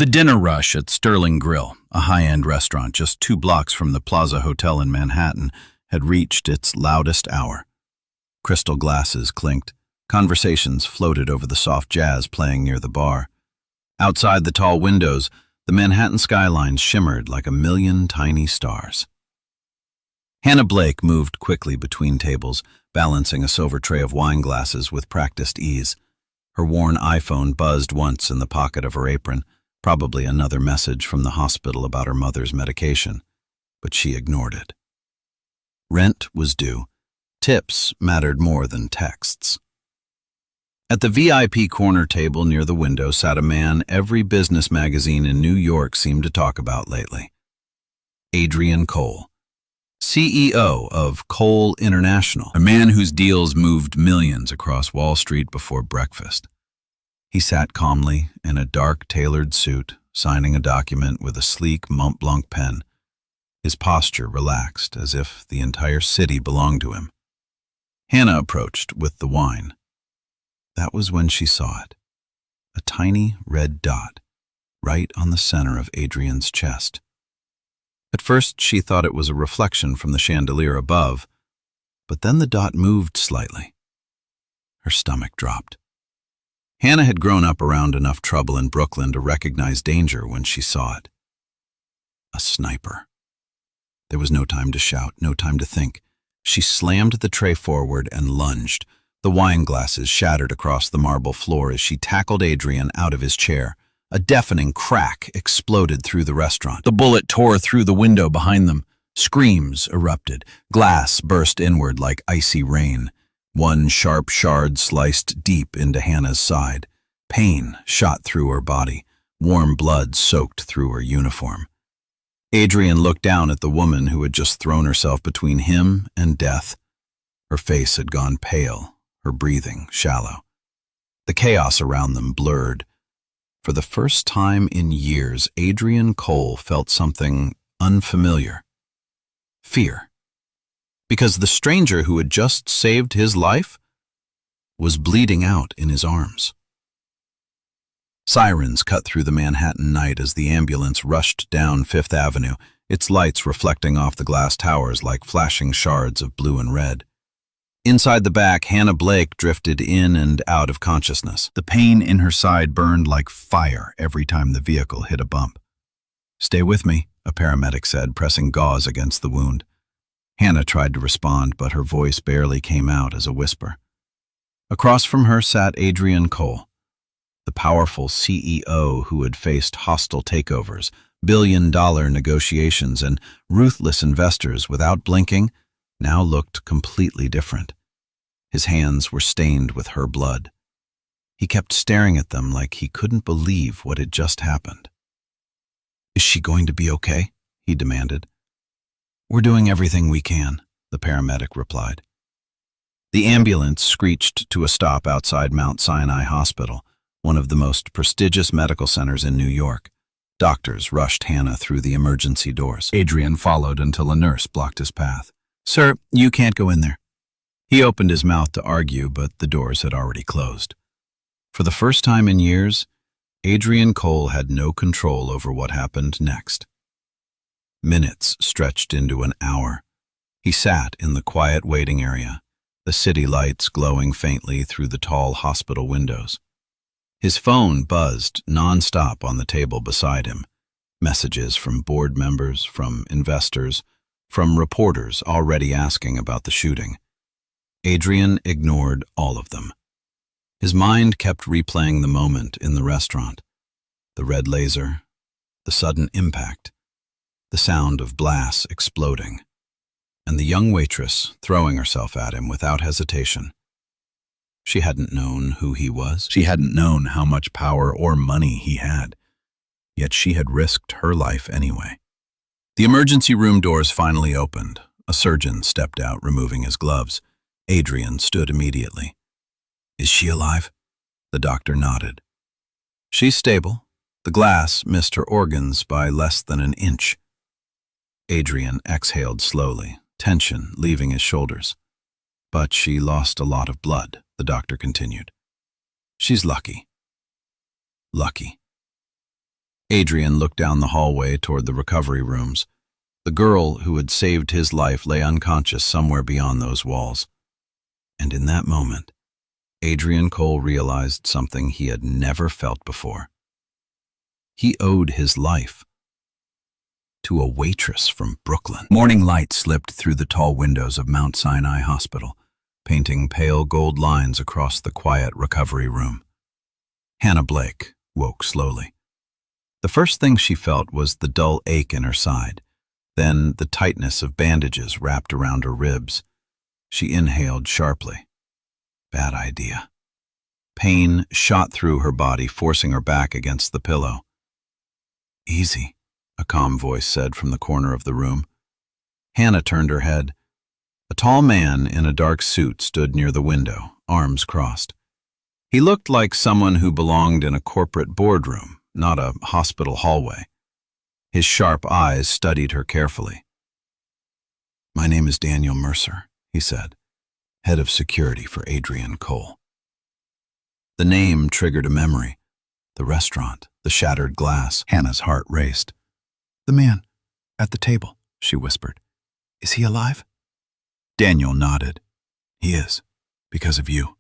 The dinner rush at Sterling Grill, a high-end restaurant just 2 blocks from the Plaza Hotel in Manhattan, had reached its loudest hour. Crystal glasses clinked. Conversations floated over the soft jazz playing near the bar. Outside the tall windows, the Manhattan skyline shimmered like a million tiny stars. Hannah Blake moved quickly between tables, balancing a silver tray of wine glasses with practiced ease. Her worn iPhone buzzed once in the pocket of her apron, probably another message from the hospital about her mother's medication, but she ignored it. Rent was due. Tips mattered more than texts. At the VIP corner table near the window sat a man every business magazine in New York seemed to talk about lately. Adrian Cole, CEO of Cole International, a man whose deals moved millions across Wall Street before breakfast. He sat calmly in a dark tailored suit, signing a document with a sleek Mont Blanc pen. His posture relaxed, as if the entire city belonged to him. Hannah approached with the wine. That was when she saw it. A tiny red dot, right on the center of Adrian's chest. At first she thought it was a reflection from the chandelier above, but then the dot moved slightly. Her stomach dropped. Hannah had grown up around enough trouble in Brooklyn to recognize danger when she saw it. A sniper. There was no time to shout, no time to think. She slammed the tray forward and lunged. The wine glasses shattered across the marble floor as she tackled Adrian out of his chair. A deafening crack exploded through the restaurant. The bullet tore through the window behind them. Screams erupted. Glass burst inward like icy rain. One sharp shard sliced deep into Hannah's side. Pain shot through her body. Warm blood soaked through her uniform. Adrian looked down at the woman who had just thrown herself between him and death. Her face had gone pale, her breathing shallow. The chaos around them blurred. For the first time in years, Adrian Cole felt something unfamiliar. Fear. Because the stranger who had just saved his life was bleeding out in his arms. Sirens cut through the Manhattan night as the ambulance rushed down Fifth Avenue, its lights reflecting off the glass towers like flashing shards of blue and red. Inside the back, Hannah Blake drifted in and out of consciousness. The pain in her side burned like fire every time the vehicle hit a bump. "Stay with me," a paramedic said, pressing gauze against the wound. Hannah tried to respond, but her voice barely came out as a whisper. Across from her sat Adrian Cole, the powerful CEO who had faced hostile takeovers, billion-dollar negotiations, and ruthless investors without blinking, now looked completely different. His hands were stained with her blood. He kept staring at them like he couldn't believe what had just happened. "Is she going to be okay?" he demanded. "We're doing everything we can," the paramedic replied. The ambulance screeched to a stop outside Mount Sinai Hospital, one of the most prestigious medical centers in New York. Doctors rushed Hannah through the emergency doors. Adrian followed until a nurse blocked his path. "Sir, you can't go in there." He opened his mouth to argue, but the doors had already closed. For the first time in years, Adrian Cole had no control over what happened next. Minutes stretched into an hour. He sat in the quiet waiting area, the city lights glowing faintly through the tall hospital windows. His phone buzzed nonstop on the table beside him. Messages from board members, from investors, from reporters already asking about the shooting. Adrian ignored all of them. His mind kept replaying the moment in the restaurant. The red laser, the sudden impact, the sound of glass exploding, and the young waitress throwing herself at him without hesitation. She hadn't known who he was. She hadn't known how much power or money he had. Yet she had risked her life anyway. The emergency room doors finally opened. A surgeon stepped out, removing his gloves. Adrian stood immediately. "Is she alive?" The doctor nodded. "She's stable. The glass missed her organs by less than an inch." Adrian exhaled slowly, tension leaving his shoulders. "But she lost a lot of blood," the doctor continued. "She's lucky." Lucky. Adrian looked down the hallway toward the recovery rooms. The girl who had saved his life lay unconscious somewhere beyond those walls. And in that moment, Adrian Cole realized something he had never felt before. He owed his life to a waitress from Brooklyn. Morning light slipped through the tall windows of Mount Sinai Hospital, painting pale gold lines across the quiet recovery room. Hannah Blake woke slowly. The first thing she felt was the dull ache in her side, then the tightness of bandages wrapped around her ribs. She inhaled sharply. Bad idea. Pain shot through her body, forcing her back against the pillow. "Easy," a calm voice said from the corner of the room. Hannah turned her head. A tall man in a dark suit stood near the window, arms crossed. He looked like someone who belonged in a corporate boardroom, not a hospital hallway. His sharp eyes studied her carefully. "My name is Daniel Mercer," he said, head of security for Adrian Cole. The name triggered a memory. The restaurant, the shattered glass. Hannah's heart raced. "The man at the table," she whispered. "Is he alive?" Daniel nodded. "He is, because of you."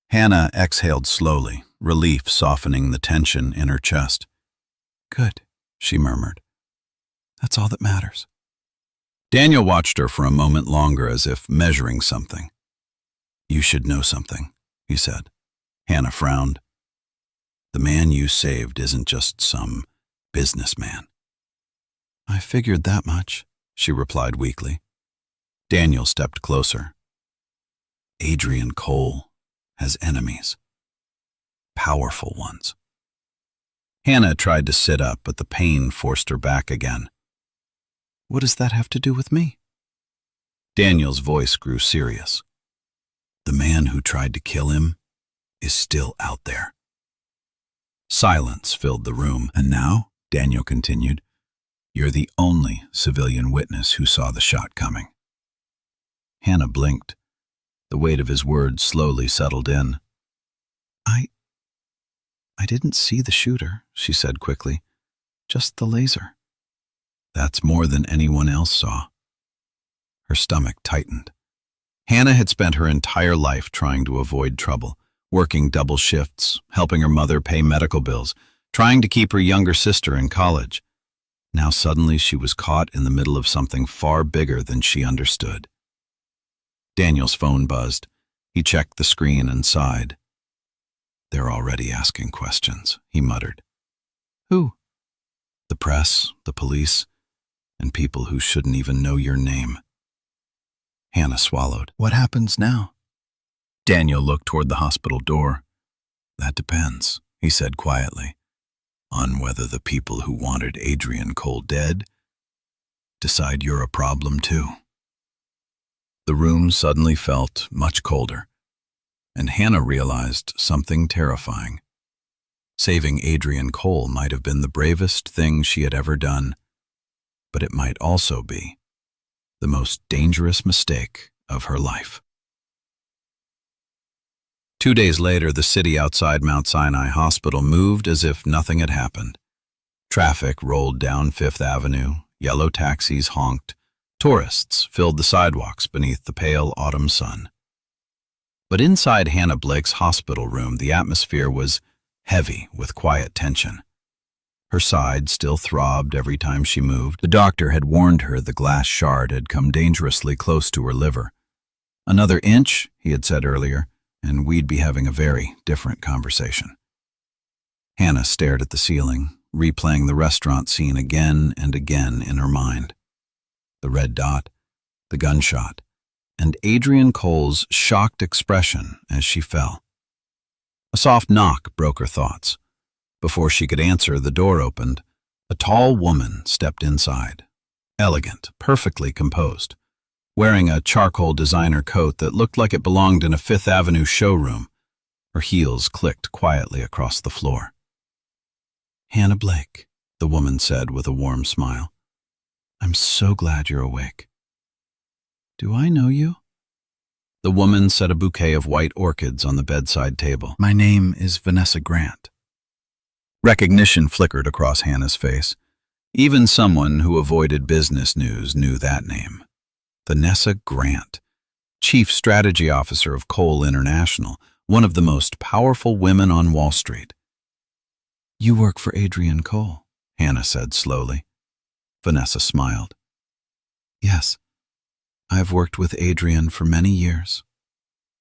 Hannah exhaled slowly, relief softening the tension in her chest. "Good," she murmured. "That's all that matters." Daniel watched her for a moment longer as if measuring something. "You should know something," he said. Hannah frowned. "The man you saved isn't just some businessman." "I figured that much," she replied weakly. Daniel stepped closer. "Adrian Cole has enemies. Powerful ones." Hannah tried to sit up, but the pain forced her back again. "What does that have to do with me?" Daniel's voice grew serious. "The man who tried to kill him is still out there." Silence filled the room. "And now," Daniel continued, "you're the only civilian witness who saw the shot coming." Hannah blinked. The weight of his words slowly settled in. I didn't see the shooter," she said quickly. "Just the laser." "That's more than anyone else saw." Her stomach tightened. Hannah had spent her entire life trying to avoid trouble, working double shifts, helping her mother pay medical bills, trying to keep her younger sister in college. Now suddenly she was caught in the middle of something far bigger than she understood. Daniel's phone buzzed. He checked the screen and sighed. "They're already asking questions," he muttered. "Who?" "The press, the police, and people who shouldn't even know your name." Hannah swallowed. "What happens now?" Daniel looked toward the hospital door. "That depends," he said quietly, "on whether the people who wanted Adrian Cole dead decide you're a problem too." The room suddenly felt much colder, and Hannah realized something terrifying. Saving Adrian Cole might have been the bravest thing she had ever done, but it might also be the most dangerous mistake of her life. 2 days later, the city outside Mount Sinai Hospital moved as if nothing had happened. Traffic rolled down Fifth Avenue, yellow taxis honked, tourists filled the sidewalks beneath the pale autumn sun. But inside Hannah Blake's hospital room, the atmosphere was heavy with quiet tension. Her side still throbbed every time she moved. The doctor had warned her the glass shard had come dangerously close to her liver. "Another inch," he had said earlier, "and we'd be having a very different conversation." Hannah stared at the ceiling, replaying the restaurant scene again and again in her mind. The red dot, the gunshot, and Adrian Cole's shocked expression as she fell. A soft knock broke her thoughts. Before she could answer, the door opened. A tall woman stepped inside, elegant, perfectly composed, wearing a charcoal designer coat that looked like it belonged in a Fifth Avenue showroom. Her heels clicked quietly across the floor. "Hannah Blake," the woman said with a warm smile. "I'm so glad you're awake." "Do I know you?" The woman set a bouquet of white orchids on the bedside table. "My name is Vanessa Grant." Recognition flickered across Hannah's face. Even someone who avoided business news knew that name. Vanessa Grant, Chief Strategy Officer of Cole International, one of the most powerful women on Wall Street. "You work for Adrian Cole," Hannah said slowly. Vanessa smiled. "Yes, I've worked with Adrian for many years."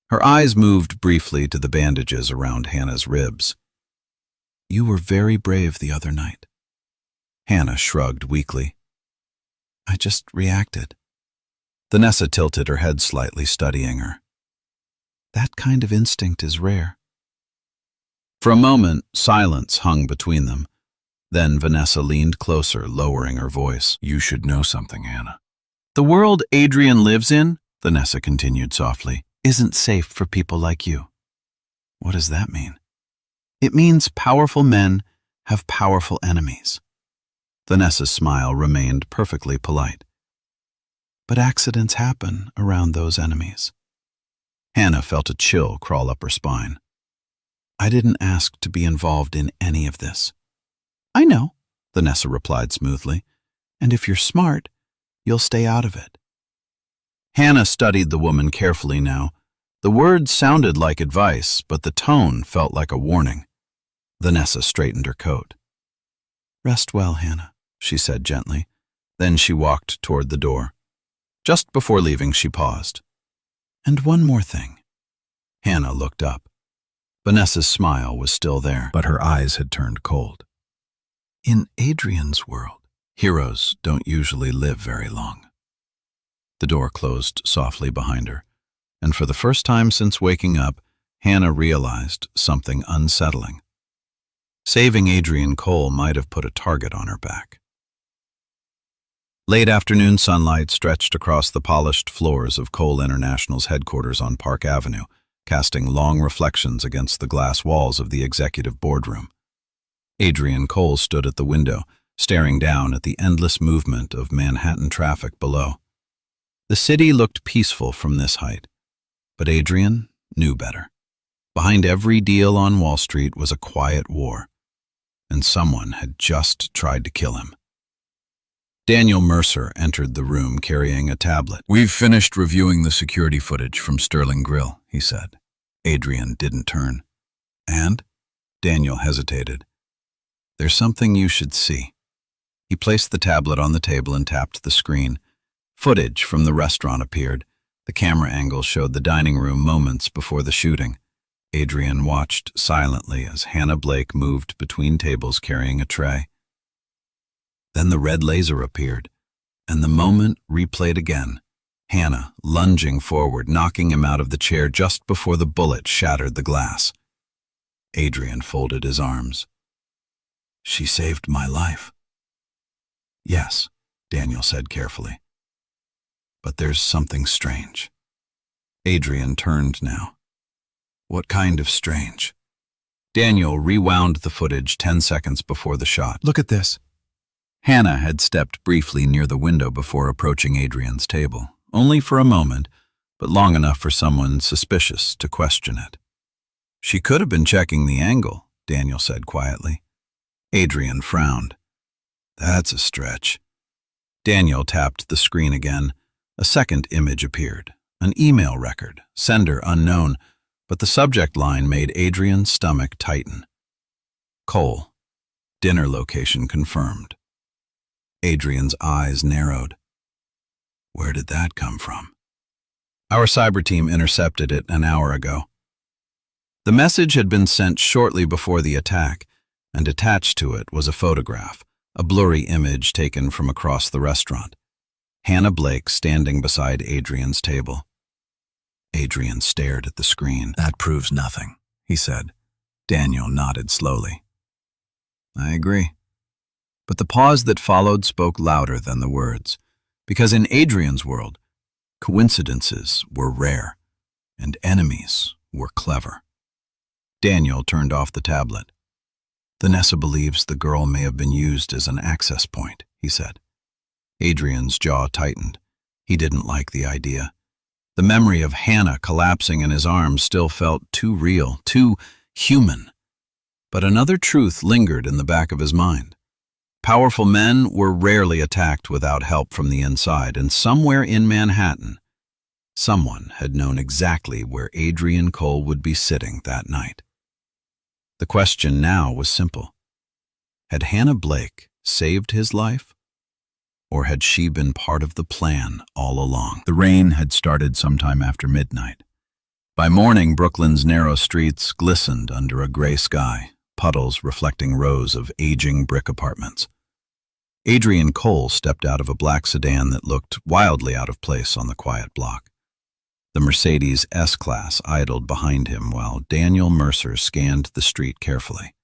Her eyes moved briefly to the bandages around Hannah's ribs. "You were very brave the other night." Hannah shrugged weakly. "I just reacted." Vanessa tilted her head slightly, studying her. "That kind of instinct is rare." For a moment, silence hung between them. Then Vanessa leaned closer, lowering her voice. "You should know something, Hannah. The world Adrian lives in," Vanessa continued softly, "isn't safe for people like you." "What does that mean?" "It means powerful men have powerful enemies." Vanessa's smile remained perfectly polite. "But accidents happen around those enemies." Hannah felt a chill crawl up her spine. "I didn't ask to be involved in any of this." "I know," Vanessa replied smoothly, "and if you're smart, you'll stay out of it." Hannah studied the woman carefully now. The words sounded like advice, but the tone felt like a warning. Vanessa straightened her coat. "Rest well, Hannah," she said gently. Then she walked toward the door. Just before leaving, she paused. "And one more thing." Hannah looked up. Vanessa's smile was still there, but her eyes had turned cold. "In Adrian's world, heroes don't usually live very long." The door closed softly behind her, and for the first time since waking up, Hannah realized something unsettling. Saving Adrian Cole might have put a target on her back. Late afternoon sunlight stretched across the polished floors of Cole International's headquarters on Park Avenue, casting long reflections against the glass walls of the executive boardroom. Adrian Cole stood at the window, staring down at the endless movement of Manhattan traffic below. The city looked peaceful from this height, but Adrian knew better. Behind every deal on Wall Street was a quiet war, and someone had just tried to kill him. Daniel Mercer entered the room carrying a tablet. "We've finished reviewing the security footage from Sterling Grill," he said. Adrian didn't turn. "And?" Daniel hesitated. "There's something you should see." He placed the tablet on the table and tapped the screen. Footage from the restaurant appeared. The camera angle showed the dining room moments before the shooting. Adrian watched silently as Hannah Blake moved between tables carrying a tray. Then the red laser appeared, and the moment replayed again. Hannah lunging forward, knocking him out of the chair just before the bullet shattered the glass. Adrian folded his arms. "She saved my life." "Yes," Daniel said carefully. "But there's something strange." Adrian turned now. "What kind of strange?" Daniel rewound the footage 10 seconds before the shot. "Look at this." Hannah had stepped briefly near the window before approaching Adrian's table, only for a moment, but long enough for someone suspicious to question it. "She could have been checking the angle," Daniel said quietly. Adrian frowned. "That's a stretch." Daniel tapped the screen again. A second image appeared, an email record, sender unknown, but the subject line made Adrian's stomach tighten. "Cole, dinner location confirmed." Adrian's eyes narrowed. "Where did that come from?" "Our cyber team intercepted it an hour ago." The message had been sent shortly before the attack, and attached to it was a photograph, a blurry image taken from across the restaurant. Hannah Blake standing beside Adrian's table. Adrian stared at the screen. "That proves nothing," he said. Daniel nodded slowly. "I agree." But the pause that followed spoke louder than the words, because in Adrian's world, coincidences were rare, and enemies were clever. Daniel turned off the tablet. "Vanessa believes the girl may have been used as an access point," he said. Adrian's jaw tightened. He didn't like the idea. The memory of Hannah collapsing in his arms still felt too real, too human. But another truth lingered in the back of his mind. Powerful men were rarely attacked without help from the inside, and somewhere in Manhattan, someone had known exactly where Adrian Cole would be sitting that night. The question now was simple. Had Hannah Blake saved his life? Or had she been part of the plan all along? The rain had started sometime after midnight. By morning, Brooklyn's narrow streets glistened under a gray sky, puddles reflecting rows of aging brick apartments. Adrian Cole stepped out of a black sedan that looked wildly out of place on the quiet block. The Mercedes S-Class idled behind him while Daniel Mercer scanned the street carefully.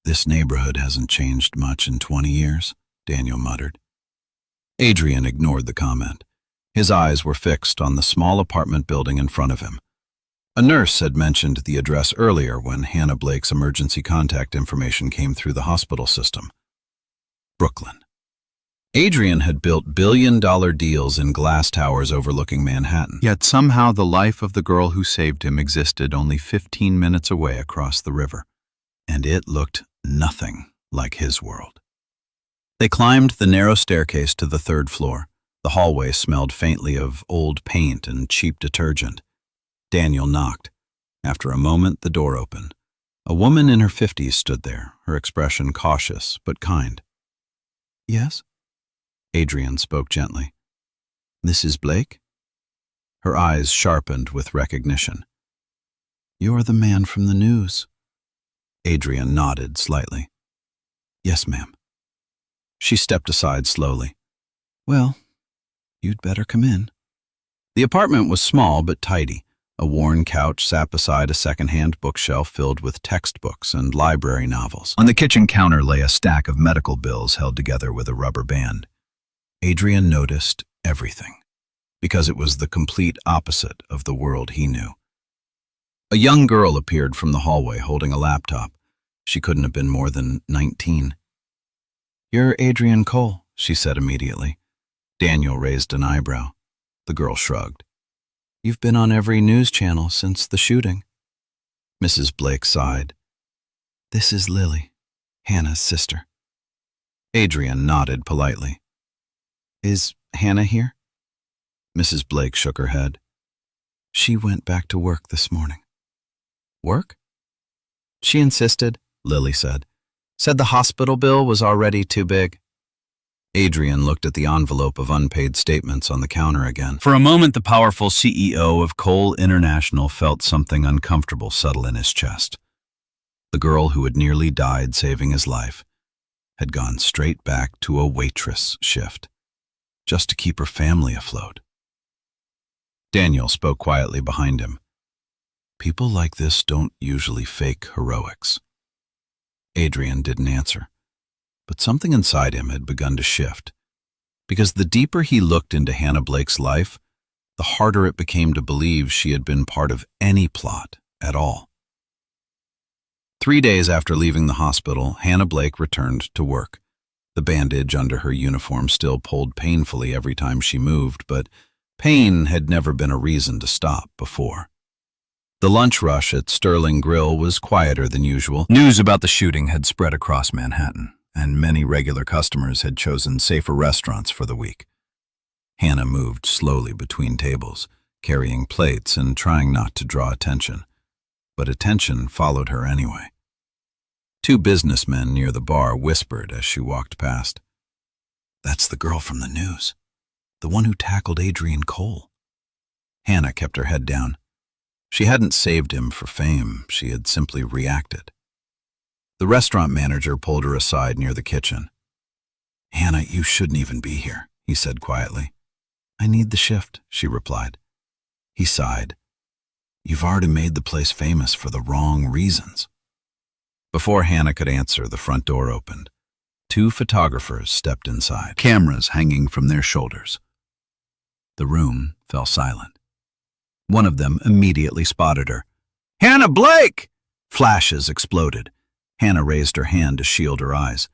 "This neighborhood hasn't changed much in 20 years, Daniel muttered. Adrian ignored the comment. His eyes were fixed on the small apartment building in front of him. A nurse had mentioned the address earlier when Hannah Blake's emergency contact information came through the hospital system. Brooklyn. Adrian had built billion-dollar deals in glass towers overlooking Manhattan. Yet somehow the life of the girl who saved him existed only 15 minutes away across the river, and it looked nothing like his world. They climbed the narrow staircase to the third floor. The hallway smelled faintly of old paint and cheap detergent. Daniel knocked. After a moment, the door opened. A woman in her 50s stood there, her expression cautious but kind. "Yes?" Adrian spoke gently. "This is Blake?" Her eyes sharpened with recognition. "You're the man from the news." Adrian nodded slightly. "Yes, ma'am." She stepped aside slowly. "Well, you'd better come in." The apartment was small but tidy. A worn couch sat beside a second-hand bookshelf filled with textbooks and library novels. On the kitchen counter lay a stack of medical bills held together with a rubber band. Adrian noticed everything, because it was the complete opposite of the world he knew. A young girl appeared from the hallway holding a laptop. She couldn't have been more than 19. "You're Adrian Cole," she said immediately. Daniel raised an eyebrow. The girl shrugged. "You've been on every news channel since the shooting." Mrs. Blake sighed. "This is Lily, Hannah's sister." Adrian nodded politely. "Is Hannah here?" Mrs. Blake shook her head. "She went back to work this morning." "Work?" "She insisted," Lily said. "Said the hospital bill was already too big." Adrian looked at the envelope of unpaid statements on the counter again. For a moment, the powerful CEO of Cole International felt something uncomfortable settle in his chest. The girl who had nearly died saving his life had gone straight back to a waitress shift, just to keep her family afloat. Daniel spoke quietly behind him. "People like this don't usually fake heroics." Adrian didn't answer. But something inside him had begun to shift, because the deeper he looked into Hannah Blake's life, the harder it became to believe she had been part of any plot at all. 3 days after leaving the hospital, Hannah Blake returned to work. The bandage under her uniform still pulled painfully every time she moved, but pain had never been a reason to stop before. The lunch rush at Sterling Grill was quieter than usual. News about the shooting had spread across Manhattan, and many regular customers had chosen safer restaurants for the week. Hannah moved slowly between tables, carrying plates and trying not to draw attention. But attention followed her anyway. 2 businessmen near the bar whispered as she walked past. "That's the girl from the news, the one who tackled Adrian Cole." Hannah kept her head down. She hadn't saved him for fame, she had simply reacted. The restaurant manager pulled her aside near the kitchen. "Hannah, you shouldn't even be here," he said quietly. "I need the shift," she replied. He sighed. "You've already made the place famous for the wrong reasons." Before Hannah could answer, the front door opened. 2 photographers stepped inside, cameras hanging from their shoulders. The room fell silent. One of them immediately spotted her. "Hannah Blake!" Flashes exploded. Hannah raised her hand to shield her eyes.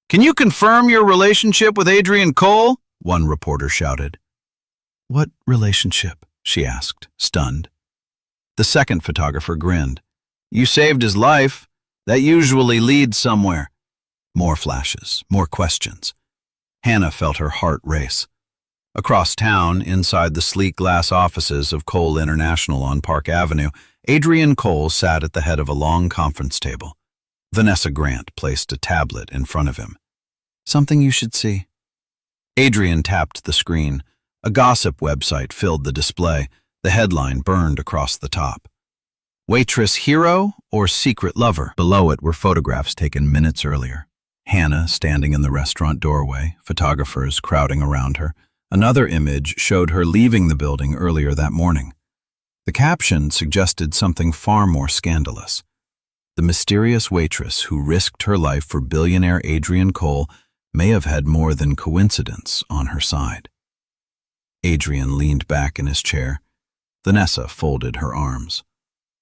"Can you confirm your relationship with Adrian Cole?" one reporter shouted. "What relationship?" she asked, stunned. The second photographer grinned. "You saved his life. That usually leads somewhere. More flashes, more questions. Hannah felt her heart race. Across town, inside the sleek glass offices of Cole International on Park Avenue, Adrian Cole sat at the head of a long conference table. Vanessa Grant placed a tablet in front of him. Something you should see. Adrian tapped the screen. A gossip website filled the display. The headline burned across the top. Waitress hero or secret lover? Below it were photographs taken minutes earlier. Hannah standing in the restaurant doorway, photographers crowding around her. Another image showed her leaving the building earlier that morning. The caption suggested something far more scandalous. The mysterious waitress who risked her life for billionaire Adrian Cole may have had more than coincidence on her side. Adrian leaned back in his chair. Vanessa folded her arms.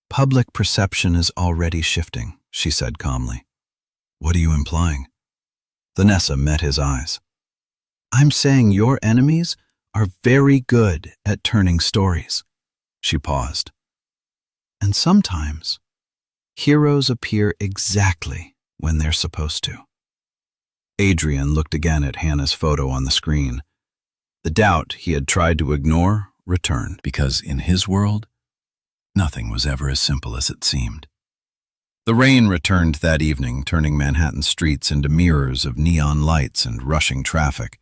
Public perception is already shifting, she said calmly. What are you implying? Vanessa met his eyes. I'm saying your enemies are very good at turning stories. She paused. And sometimes, heroes appear exactly when they're supposed to. Adrian looked again at Hannah's photo on the screen. The doubt he had tried to ignore returned, because in his world, nothing was ever as simple as it seemed. The rain returned that evening, turning Manhattan streets into mirrors of neon lights and rushing traffic.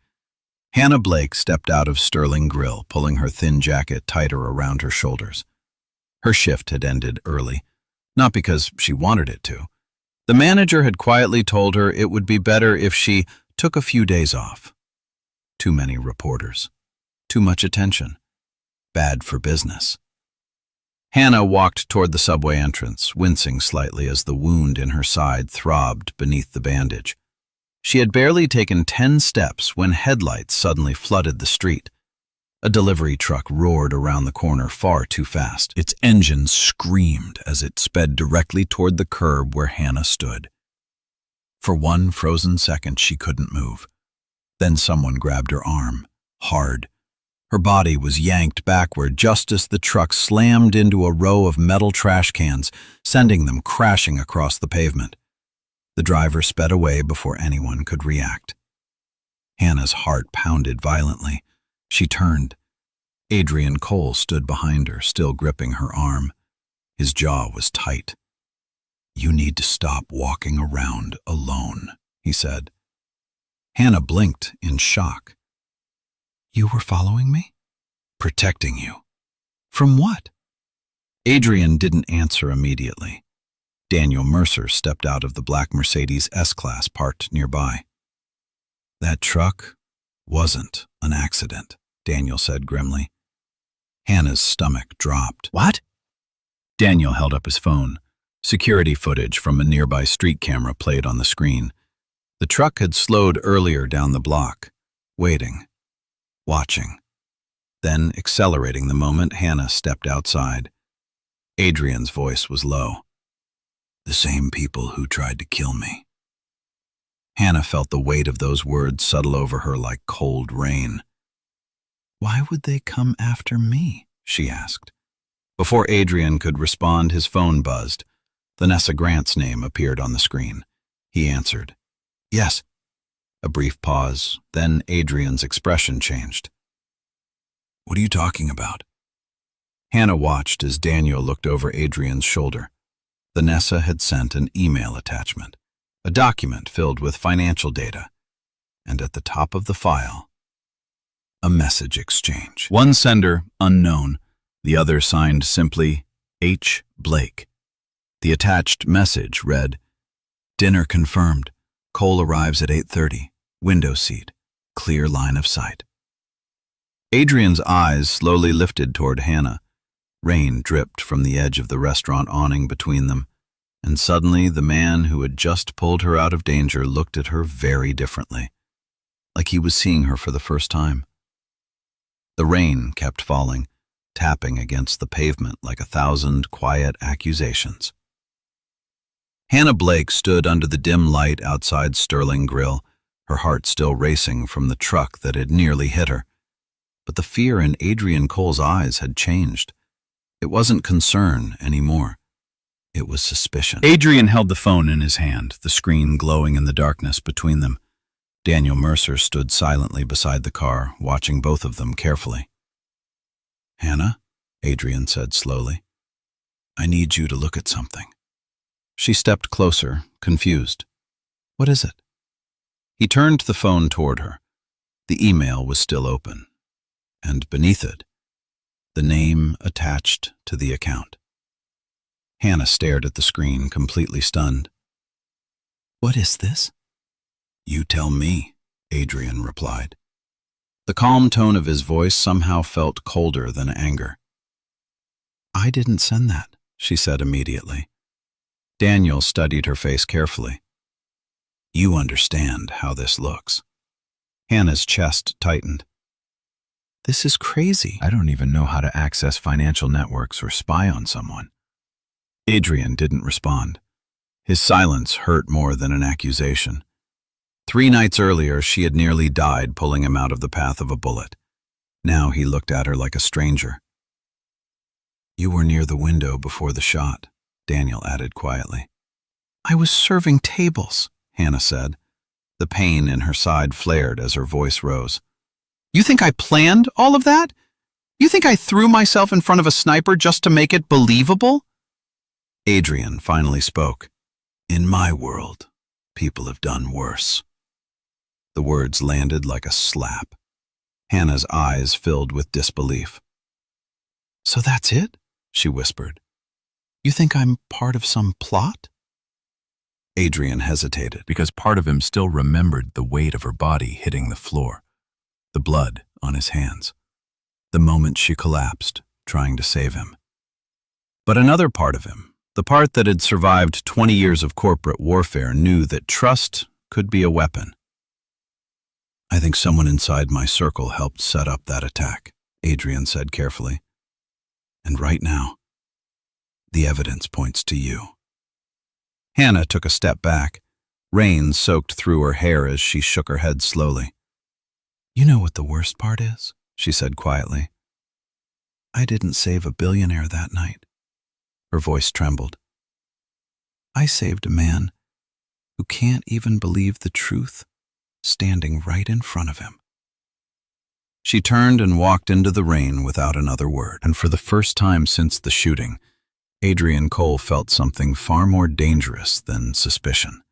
Hannah Blake stepped out of Sterling Grill, pulling her thin jacket tighter around her shoulders. Her shift had ended early, not because she wanted it to. The manager had quietly told her it would be better if she took a few days off. Too many reporters. Too much attention. Bad for business. Hannah walked toward the subway entrance, wincing slightly as the wound in her side throbbed beneath the bandage. She had barely taken 10 steps when headlights suddenly flooded the street. A delivery truck roared around the corner far too fast. Its engine screamed as it sped directly toward the curb where Hannah stood. For one frozen second, she couldn't move. Then someone grabbed her arm, hard. Her body was yanked backward just as the truck slammed into a row of metal trash cans, sending them crashing across the pavement. The driver sped away before anyone could react. Hannah's heart pounded violently. She turned. Adrian Cole stood behind her, still gripping her arm. His jaw was tight. "You need to stop walking around alone," he said. Hannah blinked in shock. "You were following me?" "Protecting you." "From what?" Adrian didn't answer immediately. Daniel Mercer stepped out of the black Mercedes S-Class parked nearby. "That truck wasn't an accident," Daniel said grimly. Hannah's stomach dropped. "What?" Daniel held up his phone. Security footage from a nearby street camera played on the screen. The truck had slowed earlier down the block, waiting, watching. Then, accelerating the moment Hannah stepped outside. Adrian's voice was low. "The same people who tried to kill me." Hannah felt the weight of those words settle over her like cold rain. "Why would they come after me?" she asked. Before Adrian could respond, his phone buzzed. Vanessa Grant's name appeared on the screen. He answered. "Yes." A brief pause, then Adrian's expression changed. "What are you talking about?" Hannah watched as Daniel looked over Adrian's shoulder. Vanessa had sent an email attachment, a document filled with financial data, and at the top of the file, a message exchange. One sender, unknown, the other signed simply H. Blake. The attached message read, "Dinner confirmed. Cole arrives at 8:30. Window seat. Clear line of sight." Adrian's eyes slowly lifted toward Hannah. Rain dripped from the edge of the restaurant awning between them, and suddenly the man who had just pulled her out of danger looked at her very differently, like he was seeing her for the first time. The rain kept falling, tapping against the pavement like 1,000 quiet accusations. Hannah Blake stood under the dim light outside Sterling Grill, her heart still racing from the truck that had nearly hit her. But the fear in Adrian Cole's eyes had changed. It wasn't concern anymore. It was suspicion. Adrian held the phone in his hand, the screen glowing in the darkness between them. Daniel Mercer stood silently beside the car, watching both of them carefully. "Hannah," Adrian said slowly, "I need you to look at something." She stepped closer, confused. "What is it?" He turned the phone toward her. The email was still open, and beneath it, the name attached to the account. Hannah stared at the screen, completely stunned. "What is this?" "You tell me," Adrian replied. The calm tone of his voice somehow felt colder than anger. "I didn't send that," she said immediately. Daniel studied her face carefully. "You understand how this looks." Hannah's chest tightened. "This is crazy. I don't even know how to access financial networks or spy on someone." Adrian didn't respond. His silence hurt more than an accusation. 3 nights earlier, she had nearly died pulling him out of the path of a bullet. Now he looked at her like a stranger. "You were near the window before the shot," Daniel added quietly. "I was serving tables," Hannah said. The pain in her side flared as her voice rose. "You think I planned all of that? You think I threw myself in front of a sniper just to make it believable?" Adrian finally spoke. "In my world, people have done worse." The words landed like a slap. Hannah's eyes filled with disbelief. "So that's it?" she whispered. "You think I'm part of some plot?" Adrian hesitated, because part of him still remembered the weight of her body hitting the floor, the blood on his hands, the moment she collapsed, trying to save him. But another part of him, the part that had survived 20 years of corporate warfare, knew that trust could be a weapon. "I think someone inside my circle helped set up that attack," Adrian said carefully. "And right now, the evidence points to you." Hannah took a step back. Rain soaked through her hair as she shook her head slowly. "You know what the worst part is?" she said quietly. "I didn't save a billionaire that night." Her voice trembled. "I saved a man who can't even believe the truth standing right in front of him." She turned and walked into the rain without another word, and for the first time since the shooting, Adrian Cole felt something far more dangerous than suspicion.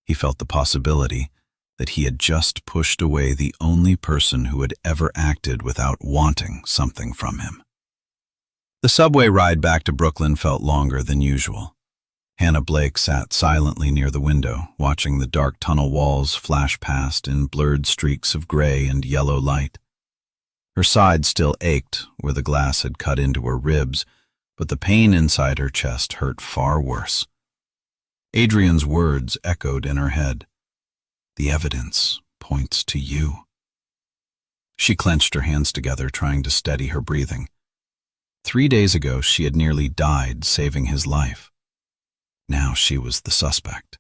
He felt the possibility that he had just pushed away the only person who had ever acted without wanting something from him. The subway ride back to Brooklyn felt longer than usual. Hannah Blake sat silently near the window, watching the dark tunnel walls flash past in blurred streaks of gray and yellow light. Her side still ached where the glass had cut into her ribs, but the pain inside her chest hurt far worse. Adrian's words echoed in her head. "The evidence points to you." She clenched her hands together, trying to steady her breathing. 3 days ago, she had nearly died saving his life. Now she was the suspect.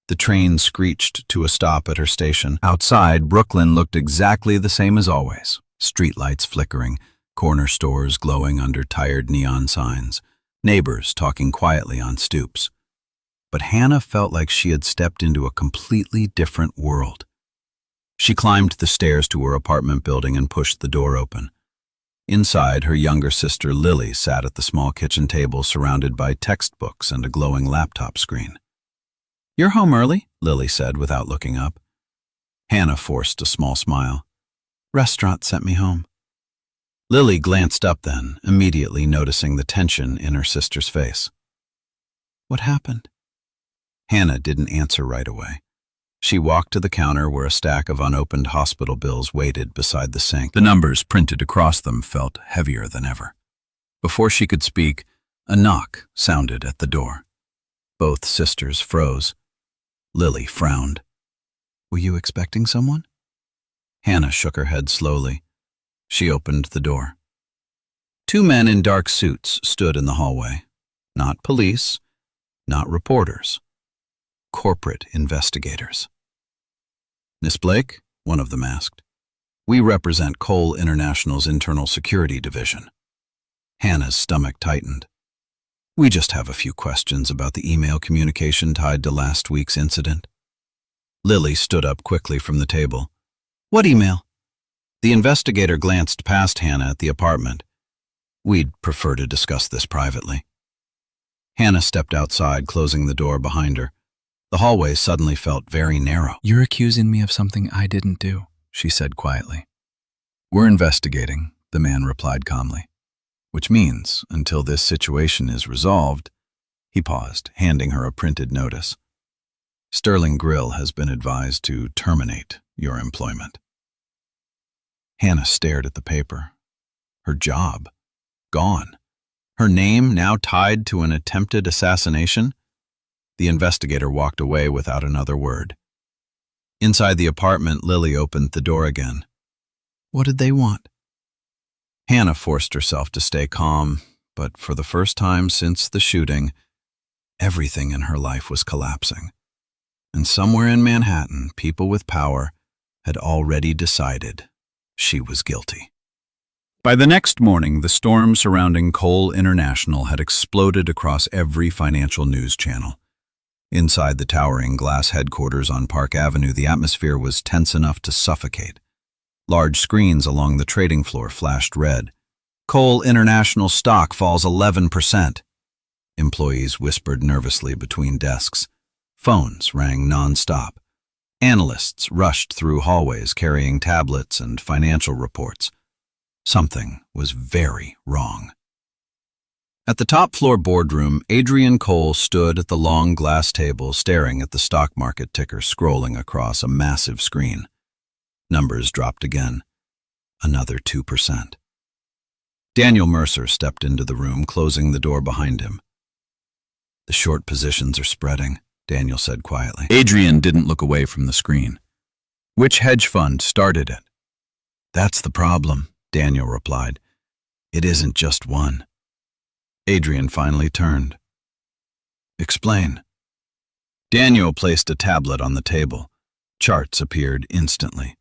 The train screeched to a stop at her station. Outside, Brooklyn looked exactly the same as always. Streetlights flickering, corner stores glowing under tired neon signs, neighbors talking quietly on stoops. But Hannah felt like she had stepped into a completely different world. She climbed the stairs to her apartment building and pushed the door open. Inside, her younger sister Lily sat at the small kitchen table surrounded by textbooks and a glowing laptop screen. "You're home early," Lily said without looking up. Hannah forced a small smile. "Restaurant sent me home." Lily glanced up then, immediately noticing the tension in her sister's face. "What happened?" Hannah didn't answer right away. She walked to the counter where a stack of unopened hospital bills waited beside the sink. The numbers printed across them felt heavier than ever. Before she could speak, a knock sounded at the door. Both sisters froze. Lily frowned. "Were you expecting someone?" Hannah shook her head slowly. She opened the door. 2 men in dark suits stood in the hallway. Not police, not reporters. Corporate investigators. "Miss Blake," one of them asked, "we represent Cole International's Internal Security Division." Hannah's stomach tightened. We just have a few questions about the email communication tied to last week's incident. Lily stood up quickly from the table. What email? The investigator glanced past Hannah at the apartment. We'd prefer to discuss this privately. Hannah stepped outside, closing the door behind her. The hallway suddenly felt very narrow. You're accusing me of something I didn't do, she said quietly. We're investigating, the man replied calmly. Which means, until this situation is resolved, he paused, handing her a printed notice. Sterling Grill has been advised to terminate your employment. Hannah stared at the paper. Her job, gone. Her name now tied to an attempted assassination? The investigator walked away without another word. Inside the apartment, Lily opened the door again. What did they want? Hannah forced herself to stay calm, but for the first time since the shooting, everything in her life was collapsing. And somewhere in Manhattan, people with power had already decided she was guilty. By the next morning, the storm surrounding Cole International had exploded across every financial news channel. Inside the towering glass headquarters on Park Avenue, the atmosphere was tense enough to suffocate. Large screens along the trading floor flashed red. Cole International stock falls 11%. Employees whispered nervously between desks. Phones rang non-stop. Analysts rushed through hallways carrying tablets and financial reports. Something was very wrong. At the top-floor boardroom, Adrian Cole stood at the long glass table staring at the stock market ticker scrolling across a massive screen. Numbers dropped again. Another 2%. Daniel Mercer stepped into the room, closing the door behind him. The short positions are spreading, Daniel said quietly. Adrian didn't look away from the screen. Which hedge fund started it? That's the problem, Daniel replied. It isn't just one. Adrian finally turned. Explain. Daniel placed a tablet on the table. Charts appeared instantly.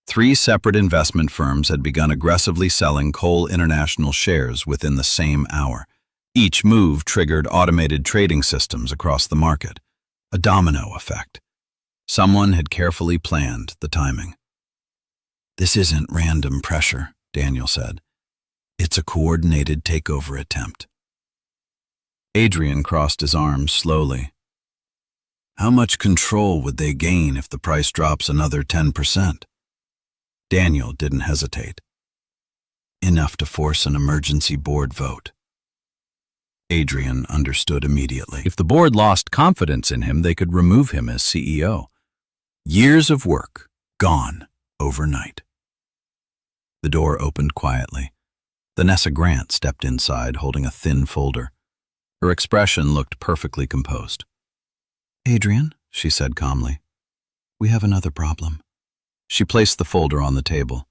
3 separate investment firms had begun aggressively selling Cole International shares within the same hour. Each move triggered automated trading systems across the market. A domino effect. Someone had carefully planned the timing. This isn't random pressure, Daniel said. It's a coordinated takeover attempt. Adrian crossed his arms slowly. How much control would they gain if the price drops another 10%? Daniel didn't hesitate. Enough to force an emergency board vote. Adrian understood immediately. If the board lost confidence in him, they could remove him as CEO. Years of work, gone overnight. The door opened quietly. Vanessa Grant stepped inside, holding a thin folder. Her expression looked perfectly composed. Adrian, she said calmly, we have another problem. She placed the folder on the table.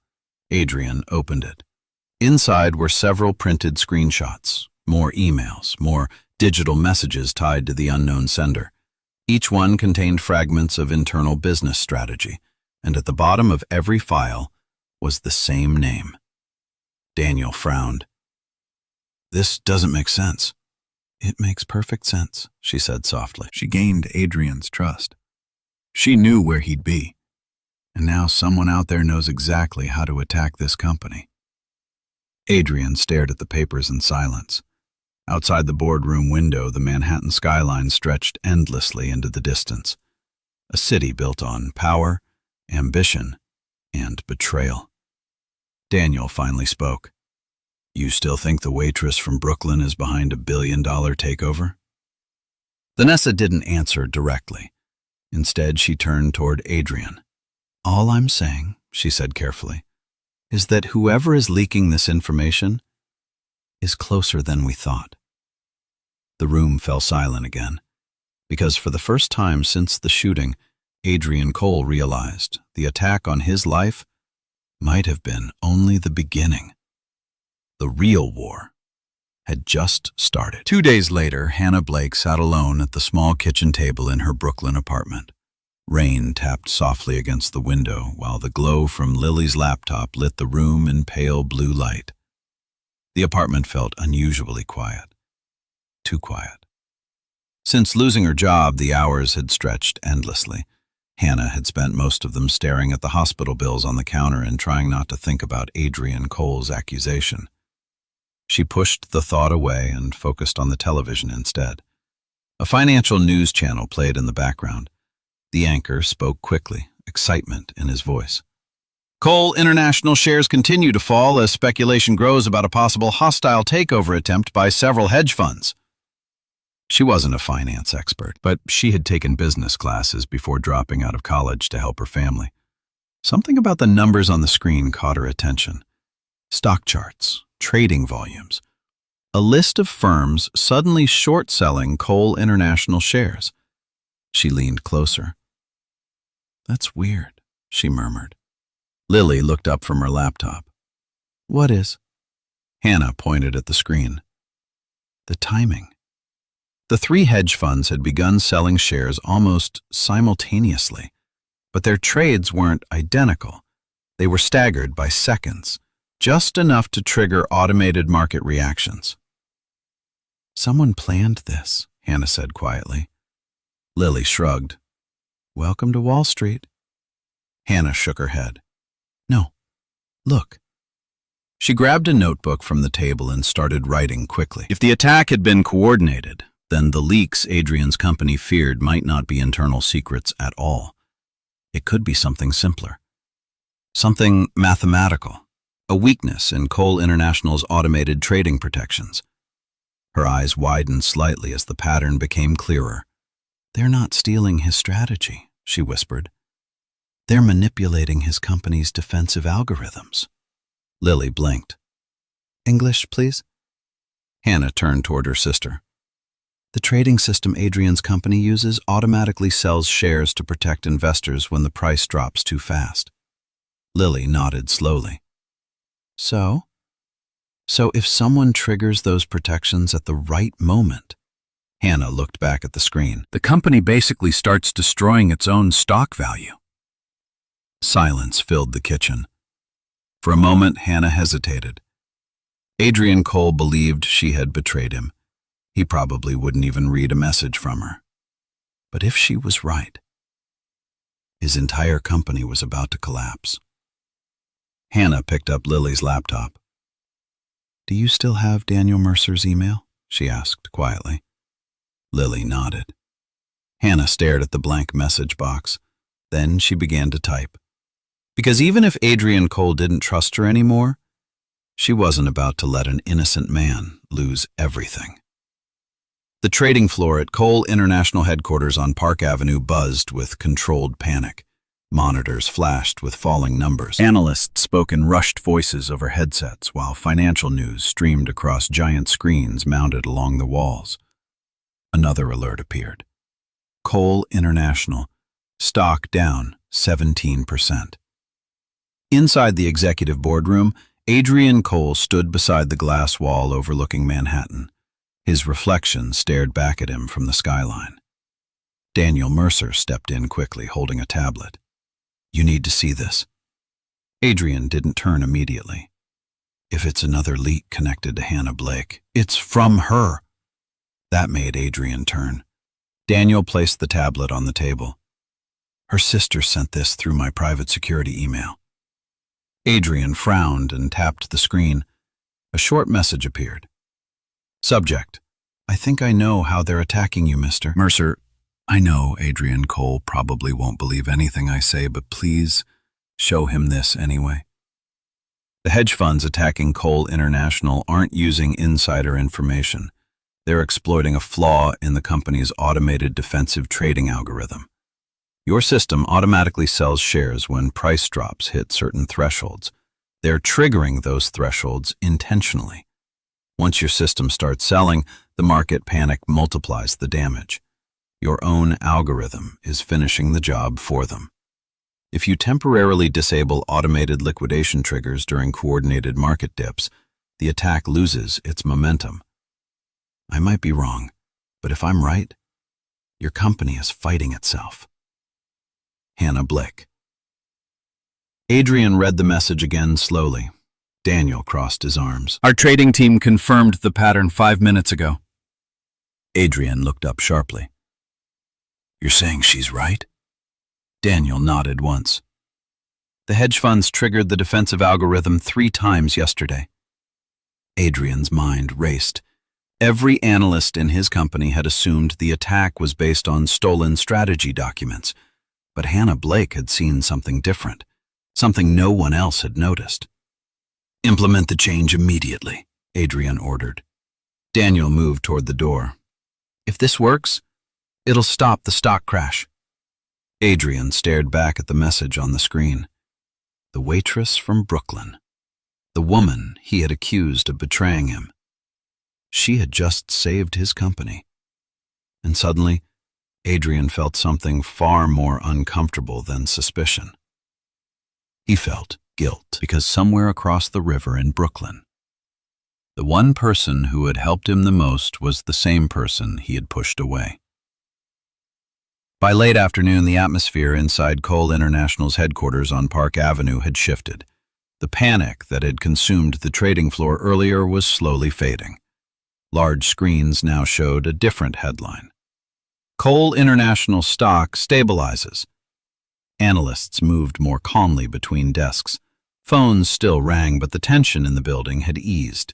Adrian opened it. Inside were several printed screenshots, more emails, more digital messages tied to the unknown sender. Each one contained fragments of internal business strategy, and at the bottom of every file was the same name. Daniel frowned. This doesn't make sense. It makes perfect sense, she said softly. She gained Adrian's trust. She knew where he'd be. And now someone out there knows exactly how to attack this company. Adrian stared at the papers in silence. Outside the boardroom window, the Manhattan skyline stretched endlessly into the distance. A city built on power, ambition, and betrayal. Daniel finally spoke. You still think the waitress from Brooklyn is behind a $1 billion takeover? Vanessa didn't answer directly. Instead, she turned toward Adrian. All I'm saying, she said carefully, is that whoever is leaking this information is closer than we thought. The room fell silent again, because for the first time since the shooting, Adrian Cole realized the attack on his life might have been only the beginning. The real war had just started. 2 days later, Hannah Blake sat alone at the small kitchen table in her Brooklyn apartment. Rain tapped softly against the window while the glow from Lily's laptop lit the room in pale blue light. The apartment felt unusually quiet. too quiet. Since losing her job, the hours had stretched endlessly. Hannah had spent most of them staring at the hospital bills on the counter and trying not to think about Adrian Cole's accusation. She pushed the thought away and focused on the television instead. A financial news channel played in the background. The anchor spoke quickly, excitement in his voice. Cole International shares continue to fall as speculation grows about a possible hostile takeover attempt by several hedge funds. She wasn't a finance expert, but she had taken business classes before dropping out of college to help her family. Something about the numbers on the screen caught her attention. Stock charts, trading volumes. A list of firms suddenly short-selling Cole International shares. She leaned closer. "That's weird," she murmured. Lily looked up from her laptop. "What is?" Hannah pointed at the screen. The timing. The three hedge funds had begun selling shares almost simultaneously, but their trades weren't identical. They were staggered by seconds, just enough to trigger automated market reactions. "Someone planned this," Hannah said quietly. Lily shrugged. "Welcome to Wall Street." Hannah shook her head. "No, look." She grabbed a notebook from the table and started writing quickly. If the attack had been coordinated, then the leaks Adrian's company feared might not be internal secrets at all. It could be something simpler. Something mathematical. A weakness in Cole International's automated trading protections. Her eyes widened slightly as the pattern became clearer. "They're not stealing his strategy," she whispered. "They're manipulating his company's defensive algorithms." Lily blinked. "English, please?" Hannah turned toward her sister. "The trading system Adrian's company uses automatically sells shares to protect investors when the price drops too fast." Lily nodded slowly. So if someone triggers those protections at the right moment," Hannah looked back at the screen, "the company basically starts destroying its own stock value." Silence filled the kitchen. For a moment, Hannah hesitated. Adrian Cole believed she had betrayed him. He probably wouldn't even read a message from her. But if she was right, his entire company was about to collapse. Hannah picked up Lily's laptop. "Do you still have Daniel Mercer's email?" she asked quietly. Lily nodded. Hannah stared at the blank message box. Then she began to type. Because even if Adrian Cole didn't trust her anymore, she wasn't about to let an innocent man lose everything. The trading floor at Cole International headquarters on Park Avenue buzzed with controlled panic. Monitors flashed with falling numbers. Analysts spoke in rushed voices over headsets, while financial news streamed across giant screens mounted along the walls. Another alert appeared. Cole International, stock down 17%. Inside the executive boardroom, Adrian Cole stood beside the glass wall overlooking Manhattan. His reflection stared back at him from the skyline. Daniel Mercer stepped in quickly, holding a tablet. "You need to see this." Adrian didn't turn immediately. "If it's another leak connected to Hannah Blake, it's from her." That made Adrian turn. Daniel placed the tablet on the table. "Her sister sent this through my private security email." Adrian frowned and tapped the screen. A short message appeared. Subject: "I think I know how they're attacking you, Mr. Mercer." "I know Adrian Cole probably won't believe anything I say, but please show him this anyway." The hedge funds attacking Cole International aren't using insider information. They're exploiting a flaw in the company's automated defensive trading algorithm. Your system automatically sells shares when price drops hit certain thresholds. They're triggering those thresholds intentionally. Once your system starts selling, the market panic multiplies the damage. Your own algorithm is finishing the job for them. If you temporarily disable automated liquidation triggers during coordinated market dips, the attack loses its momentum. I might be wrong, but if I'm right, your company is fighting itself. Hannah Blake. Adrian read the message again slowly. Daniel crossed his arms. "Our trading team confirmed the pattern 5 minutes ago." Adrian looked up sharply. You're saying she's right? Daniel nodded once. The hedge funds triggered the defensive algorithm 3 times yesterday. Adrian's mind raced. Every analyst in his company had assumed the attack was based on stolen strategy documents, but Hannah Blake had seen something different, something no one else had noticed. Implement the change immediately, Adrian ordered. Daniel moved toward the door. If this works, it'll stop the stock crash. Adrian stared back at the message on the screen. The waitress from Brooklyn. The woman he had accused of betraying him. She had just saved his company. And suddenly, Adrian felt something far more uncomfortable than suspicion. He felt guilt because somewhere across the river in Brooklyn, the one person who had helped him the most was the same person he had pushed away. By late afternoon, the atmosphere inside Cole International's headquarters on Park Avenue had shifted. The panic that had consumed the trading floor earlier was slowly fading. Large screens now showed a different headline. Cole International stock stabilizes. Analysts moved more calmly between desks. Phones still rang, but the tension in the building had eased.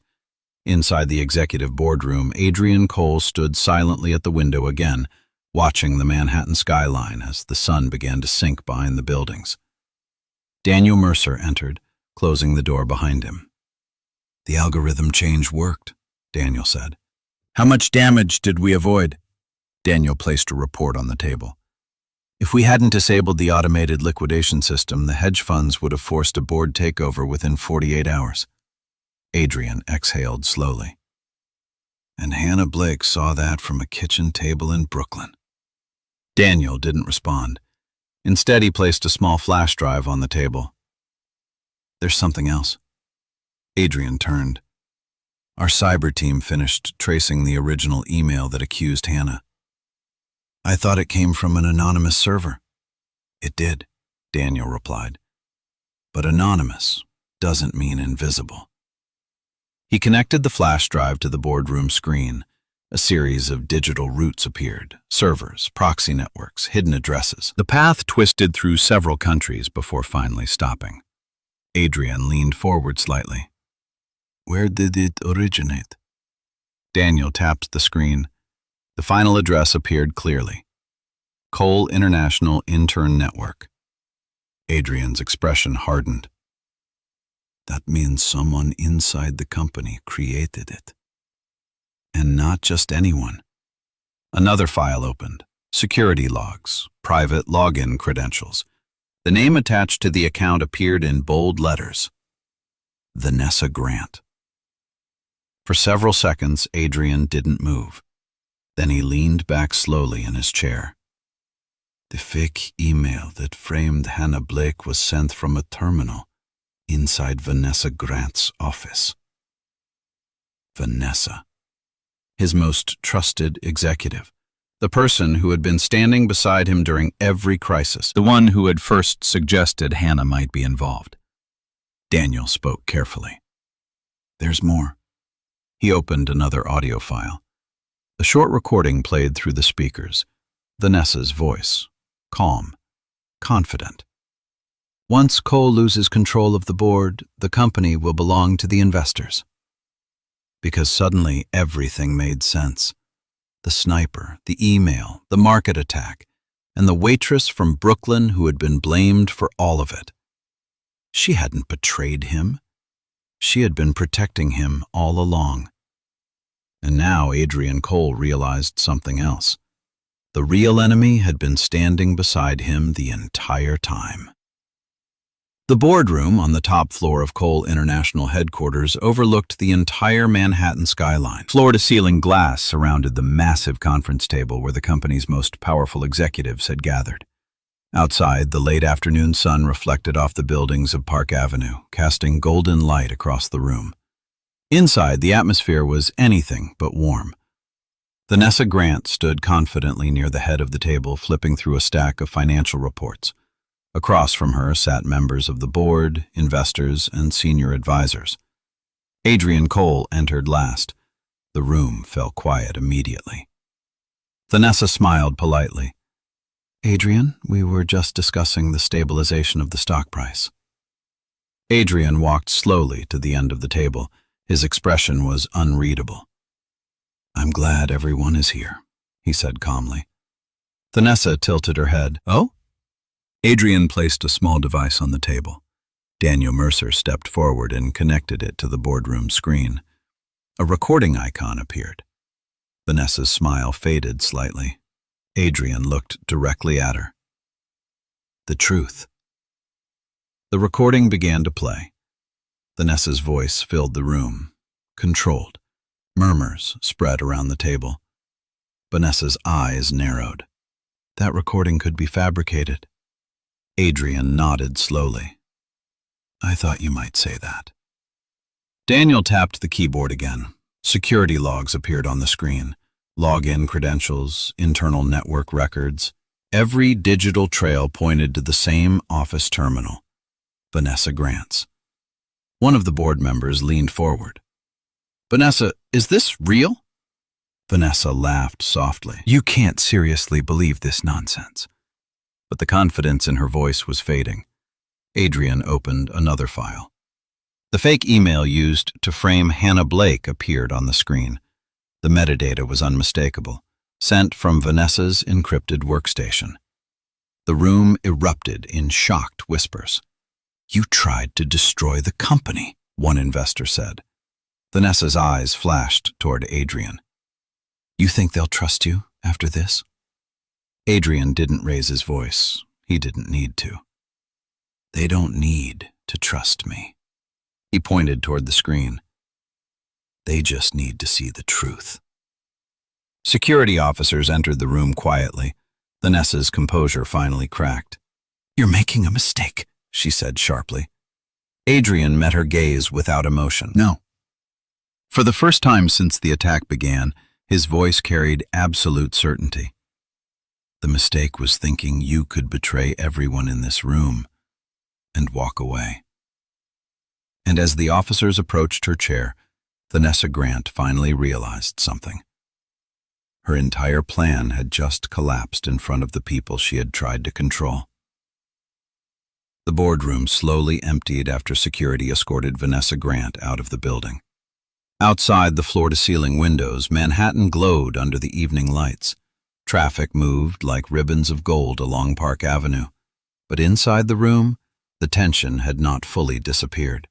Inside the executive boardroom, Adrian Cole stood silently at the window again, watching the Manhattan skyline as the sun began to sink behind the buildings. Daniel Mercer entered, closing the door behind him. The algorithm change worked, Daniel said. How much damage did we avoid? Daniel placed a report on the table. If we hadn't disabled the automated liquidation system, the hedge funds would have forced a board takeover within 48 hours. Adrian exhaled slowly. And Hannah Blake saw that from a kitchen table in Brooklyn. Daniel didn't respond. Instead, he placed a small flash drive on the table. There's something else. Adrian turned. Our cyber team finished tracing the original email that accused Hannah. I thought it came from an anonymous server. It did, Daniel replied. But anonymous doesn't mean invisible. He connected the flash drive to the boardroom screen. A series of digital routes appeared: servers, proxy networks, hidden addresses. The path twisted through several countries before finally stopping. Adrian leaned forward slightly. Where did it originate? Daniel tapped the screen. The final address appeared clearly. Cole International Intern Network. Adrian's expression hardened. That means someone inside the company created it. And not just anyone. Another file opened. Security logs, private login credentials. The name attached to the account appeared in bold letters. Vanessa Grant. For several seconds, Adrian didn't move. Then he leaned back slowly in his chair. The fake email that framed Hannah Blake was sent from a terminal inside Vanessa Grant's office. Vanessa. His most trusted executive. The person who had been standing beside him during every crisis. The one who had first suggested Hannah might be involved. Daniel spoke carefully. There's more. He opened another audio file. A short recording played through the speakers. Vanessa's voice. Calm. Confident. Once Cole loses control of the board, the company will belong to the investors. Because suddenly everything made sense. The sniper, the email, the market attack, and the waitress from Brooklyn who had been blamed for all of it. She hadn't betrayed him. She had been protecting him all along. And now Adrian Cole realized something else. The real enemy had been standing beside him the entire time. The boardroom on the top floor of Cole International headquarters overlooked the entire Manhattan skyline. Floor-to-ceiling glass surrounded the massive conference table where the company's most powerful executives had gathered. Outside, the late afternoon sun reflected off the buildings of Park Avenue, casting golden light across the room. Inside, the atmosphere was anything but warm. Vanessa Grant stood confidently near the head of the table, flipping through a stack of financial reports. Across from her sat members of the board, investors, and senior advisors. Adrian Cole entered last. The room fell quiet immediately. Vanessa smiled politely. Adrian, we were just discussing the stabilization of the stock price. Adrian walked slowly to the end of the table. His expression was unreadable. I'm glad everyone is here, he said calmly. Vanessa tilted her head. Oh? Adrian placed a small device on the table. Daniel Mercer stepped forward and connected it to the boardroom screen. A recording icon appeared. Vanessa's smile faded slightly. Adrian looked directly at her. The truth. The recording began to play. Vanessa's voice filled the room, controlled. Murmurs spread around the table. Vanessa's eyes narrowed. That recording could be fabricated. Adrian nodded slowly. I thought you might say that. Daniel tapped the keyboard again. Security logs appeared on the screen. Login credentials, internal network records. Every digital trail pointed to the same office terminal. Vanessa Grant's. One of the board members leaned forward. Vanessa, is this real? Vanessa laughed softly. You can't seriously believe this nonsense. But the confidence in her voice was fading. Adrian opened another file. The fake email used to frame Hannah Blake appeared on the screen. The metadata was unmistakable, sent from Vanessa's encrypted workstation. The room erupted in shocked whispers. You tried to destroy the company, one investor said. Vanessa's eyes flashed toward Adrian. You think they'll trust you after this? Adrian didn't raise his voice. He didn't need to. They don't need to trust me. He pointed toward the screen. They just need to see the truth. Security officers entered the room quietly. Vanessa's composure finally cracked. You're making a mistake, she said sharply. Adrian met her gaze without emotion. No. For the first time since the attack began, his voice carried absolute certainty. The mistake was thinking you could betray everyone in this room and walk away. And as the officers approached her chair, Vanessa Grant finally realized something. Her entire plan had just collapsed in front of the people she had tried to control. The boardroom slowly emptied after security escorted Vanessa Grant out of the building. Outside the floor-to-ceiling windows, Manhattan glowed under the evening lights. Traffic moved like ribbons of gold along Park Avenue. But inside the room, the tension had not fully disappeared.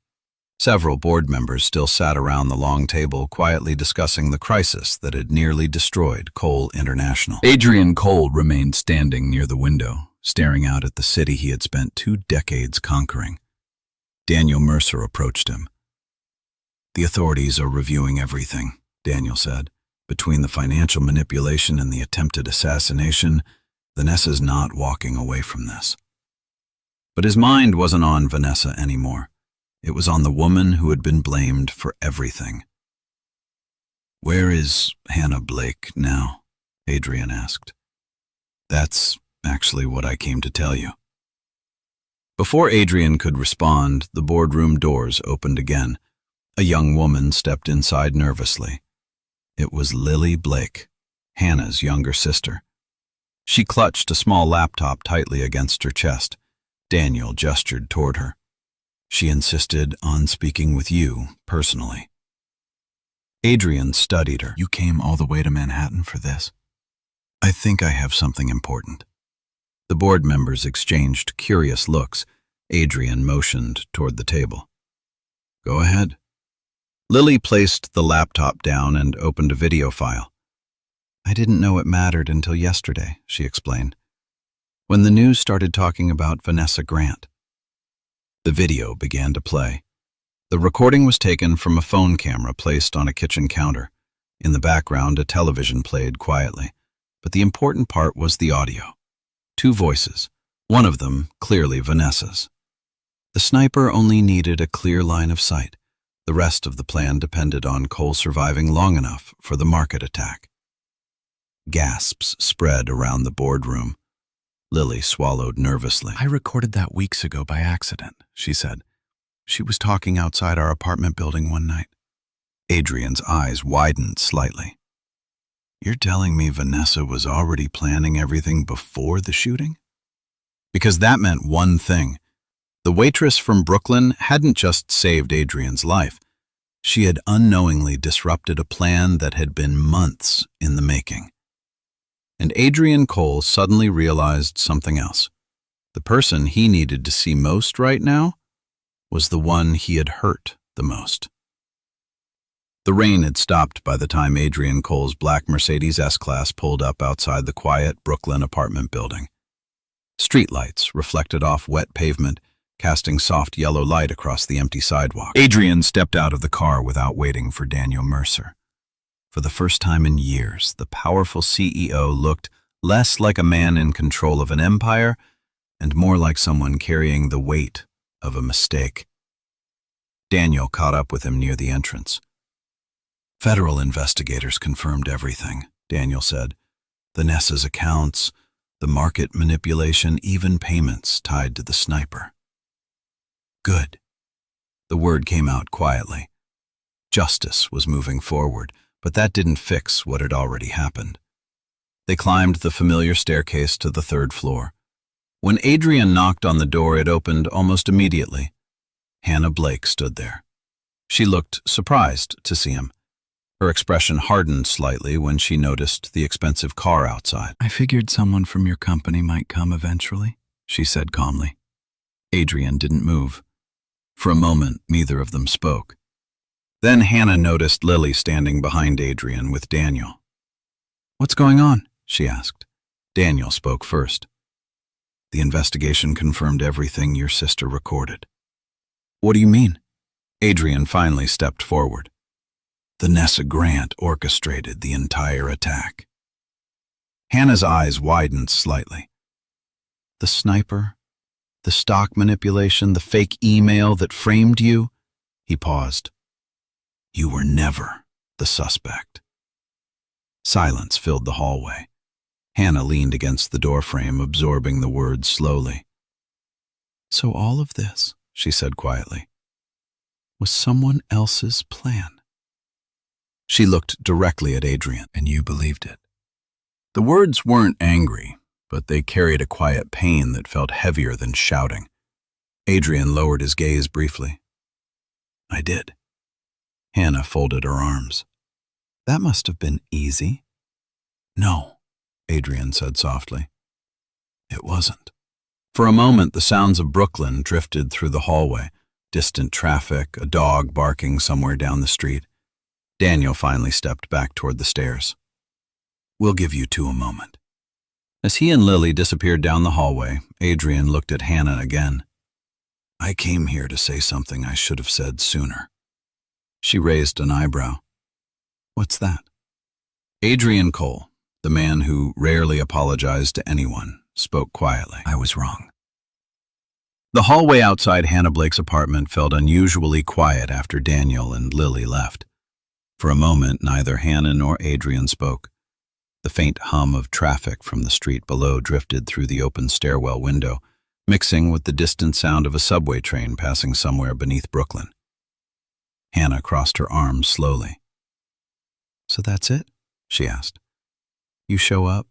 Several board members still sat around the long table quietly discussing the crisis that had nearly destroyed Cole International. Adrian Cole remained standing near the window, staring out at the city he had spent 2 decades conquering. Daniel Mercer approached him. The authorities are reviewing everything, Daniel said. Between the financial manipulation and the attempted assassination, Vanessa's not walking away from this. But his mind wasn't on Vanessa anymore. It was on the woman who had been blamed for everything. Where is Hannah Blake now? Adrian asked. That's actually what I came to tell you. Before Adrian could respond, the boardroom doors opened again. A young woman stepped inside nervously. It was Lily Blake, Hannah's younger sister. She clutched a small laptop tightly against her chest. Daniel gestured toward her. She insisted on speaking with you personally. Adrian studied her. You came all the way to Manhattan for this? I think I have something important. The board members exchanged curious looks. Adrian motioned toward the table. Go ahead. Lily placed the laptop down and opened a video file. I didn't know it mattered until yesterday, she explained, when the news started talking about Vanessa Grant. The video began to play. The recording was taken from a phone camera placed on a kitchen counter. In the background, a television played quietly, but the important part was the audio. 2 voices, one of them clearly Vanessa's. The sniper only needed a clear line of sight. The rest of the plan depended on Cole surviving long enough for the market attack. Gasps spread around the boardroom. Lily swallowed nervously. I recorded that weeks ago by accident, she said. She was talking outside our apartment building one night. Adrian's eyes widened slightly. You're telling me Vanessa was already planning everything before the shooting? Because that meant one thing. The waitress from Brooklyn hadn't just saved Adrian's life. She had unknowingly disrupted a plan that had been months in the making. And Adrian Cole suddenly realized something else. The person he needed to see most right now was the one he had hurt the most. The rain had stopped by the time Adrian Cole's black Mercedes S-Class pulled up outside the quiet Brooklyn apartment building. Streetlights reflected off wet pavement, casting soft yellow light across the empty sidewalk. Adrian stepped out of the car without waiting for Daniel Mercer. For the first time in years, the powerful CEO looked less like a man in control of an empire and more like someone carrying the weight of a mistake. Daniel caught up with him near the entrance. Federal investigators confirmed everything, Daniel said. Vanessa's accounts, the market manipulation, even payments tied to the sniper. Good. The word came out quietly. Justice was moving forward, but that didn't fix what had already happened. They climbed the familiar staircase to the third floor. When Adrian knocked on the door, it opened almost immediately. Hannah Blake stood there. She looked surprised to see him. Her expression hardened slightly when she noticed the expensive car outside. I figured someone from your company might come eventually, she said calmly. Adrian didn't move. For a moment, neither of them spoke. Then Hannah noticed Lily standing behind Adrian with Daniel. What's going on? She asked. Daniel spoke first. The investigation confirmed everything your sister recorded. What do you mean? Adrian finally stepped forward. Vanessa Grant orchestrated the entire attack. Hannah's eyes widened slightly. The sniper, the stock manipulation, the fake email that framed you? He paused. You were never the suspect. Silence filled the hallway. Hannah leaned against the doorframe, absorbing the words slowly. So all of this, she said quietly, was someone else's plan. She looked directly at Adrian, and you believed it. The words weren't angry, but they carried a quiet pain that felt heavier than shouting. Adrian lowered his gaze briefly. I did. Hannah folded her arms. That must have been easy. No, Adrian said softly. It wasn't. For a moment, the sounds of Brooklyn drifted through the hallway, distant traffic, a dog barking somewhere down the street. Daniel finally stepped back toward the stairs. We'll give you two a moment. As he and Lily disappeared down the hallway, Adrian looked at Hannah again. I came here to say something I should have said sooner. She raised an eyebrow. What's that? Adrian Cole, the man who rarely apologized to anyone, spoke quietly. I was wrong. The hallway outside Hannah Blake's apartment felt unusually quiet after Daniel and Lily left. For a moment, neither Hannah nor Adrian spoke. The faint hum of traffic from the street below drifted through the open stairwell window, mixing with the distant sound of a subway train passing somewhere beneath Brooklyn. Hannah crossed her arms slowly. So that's it? She asked. You show up,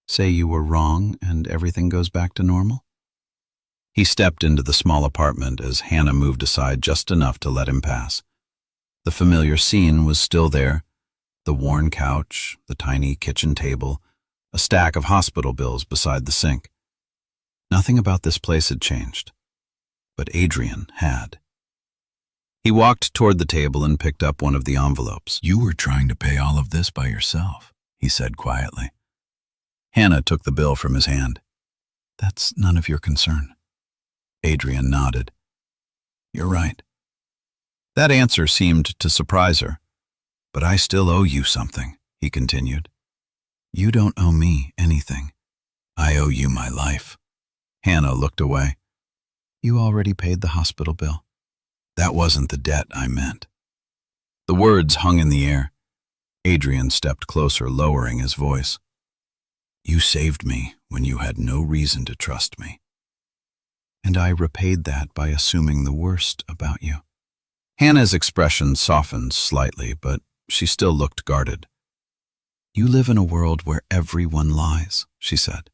say you were wrong, and everything goes back to normal? He stepped into the small apartment as Hannah moved aside just enough to let him pass. The familiar scene was still there, the worn couch, the tiny kitchen table, a stack of hospital bills beside the sink. Nothing about this place had changed, but Adrian had. He walked toward the table and picked up one of the envelopes. You were trying to pay all of this by yourself, he said quietly. Hannah took the bill from his hand. That's none of your concern. Adrian nodded. You're right. That answer seemed to surprise her. But I still owe you something, he continued. You don't owe me anything. I owe you my life. Hannah looked away. You already paid the hospital bill. That wasn't the debt I meant. The words hung in the air. Adrian stepped closer, lowering his voice. You saved me when you had no reason to trust me. And I repaid that by assuming the worst about you. Hannah's expression softened slightly, but she still looked guarded. You live in a world where everyone lies, she said.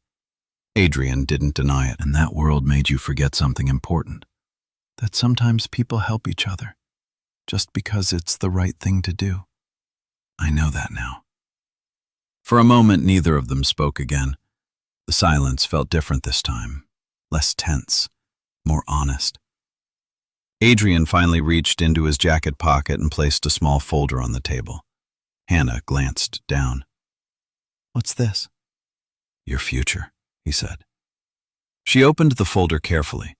Adrian didn't deny it, and that world made you forget something important. That sometimes people help each other, just because it's the right thing to do. I know that now. For a moment, neither of them spoke again. The silence felt different this time, less tense, more honest. Adrian finally reached into his jacket pocket and placed a small folder on the table. Hannah glanced down. "What's this?" "Your future," he said. She opened the folder carefully.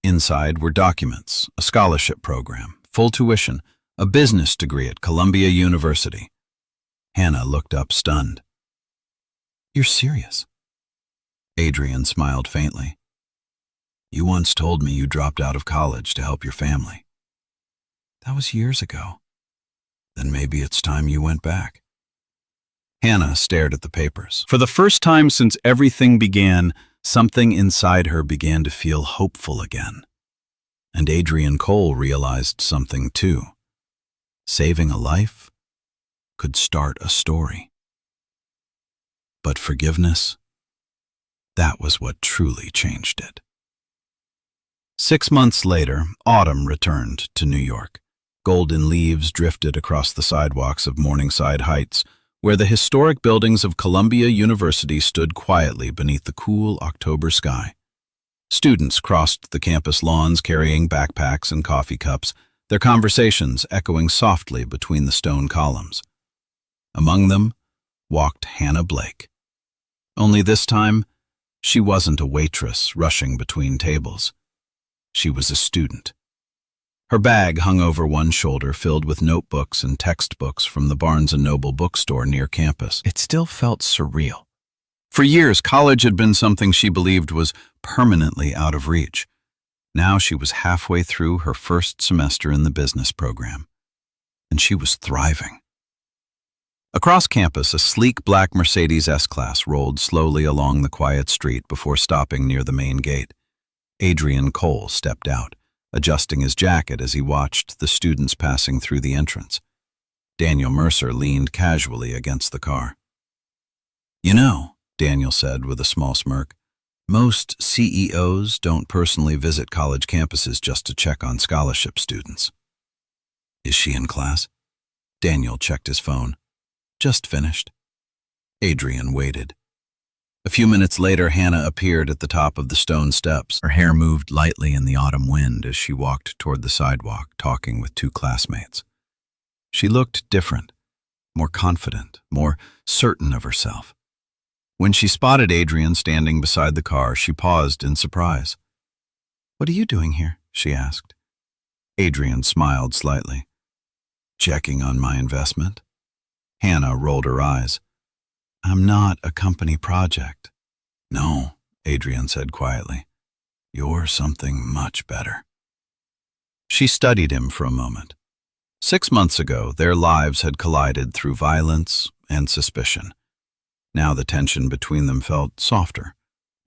Inside were documents, a scholarship program, full tuition, a business degree at Columbia University. Hannah looked up stunned. "You're serious?" Adrian smiled faintly. "You once told me you dropped out of college to help your family." "That was years ago." "Then maybe it's time you went back." Hannah stared at the papers. For the first time since everything began, something inside her began to feel hopeful again. And Adrian Cole realized something too. Saving a life could start a story. But forgiveness, that was what truly changed it. 6 months later, autumn returned to New York. Golden leaves drifted across the sidewalks of Morningside Heights, where the historic buildings of Columbia University stood quietly beneath the cool October sky. Students crossed the campus lawns carrying backpacks and coffee cups, their conversations echoing softly between the stone columns. Among them walked Hannah Blake. Only this time, she wasn't a waitress rushing between tables. She was a student. Her bag hung over one shoulder, filled with notebooks and textbooks from the Barnes & Noble bookstore near campus. It still felt surreal. For years, college had been something she believed was permanently out of reach. Now she was halfway through her first semester in the business program, and she was thriving. Across campus, a sleek black Mercedes S-Class rolled slowly along the quiet street before stopping near the main gate. Adrian Cole stepped out, adjusting his jacket as he watched the students passing through the entrance. Daniel Mercer leaned casually against the car. "You know," Daniel said with a small smirk, "most CEOs don't personally visit college campuses just to check on scholarship students." "Is she in class?" Daniel checked his phone. "Just finished." Adrian waited. A few minutes later, Hannah appeared at the top of the stone steps. Her hair moved lightly in the autumn wind as she walked toward the sidewalk, talking with 2 classmates. She looked different, more confident, more certain of herself. When she spotted Adrian standing beside the car, she paused in surprise. "What are you doing here?" she asked. Adrian smiled slightly. "Checking on my investment?" Hannah rolled her eyes. "I'm not a company project." "No," Adrian said quietly. "You're something much better." She studied him for a moment. 6 months ago, their lives had collided through violence and suspicion. Now the tension between them felt softer,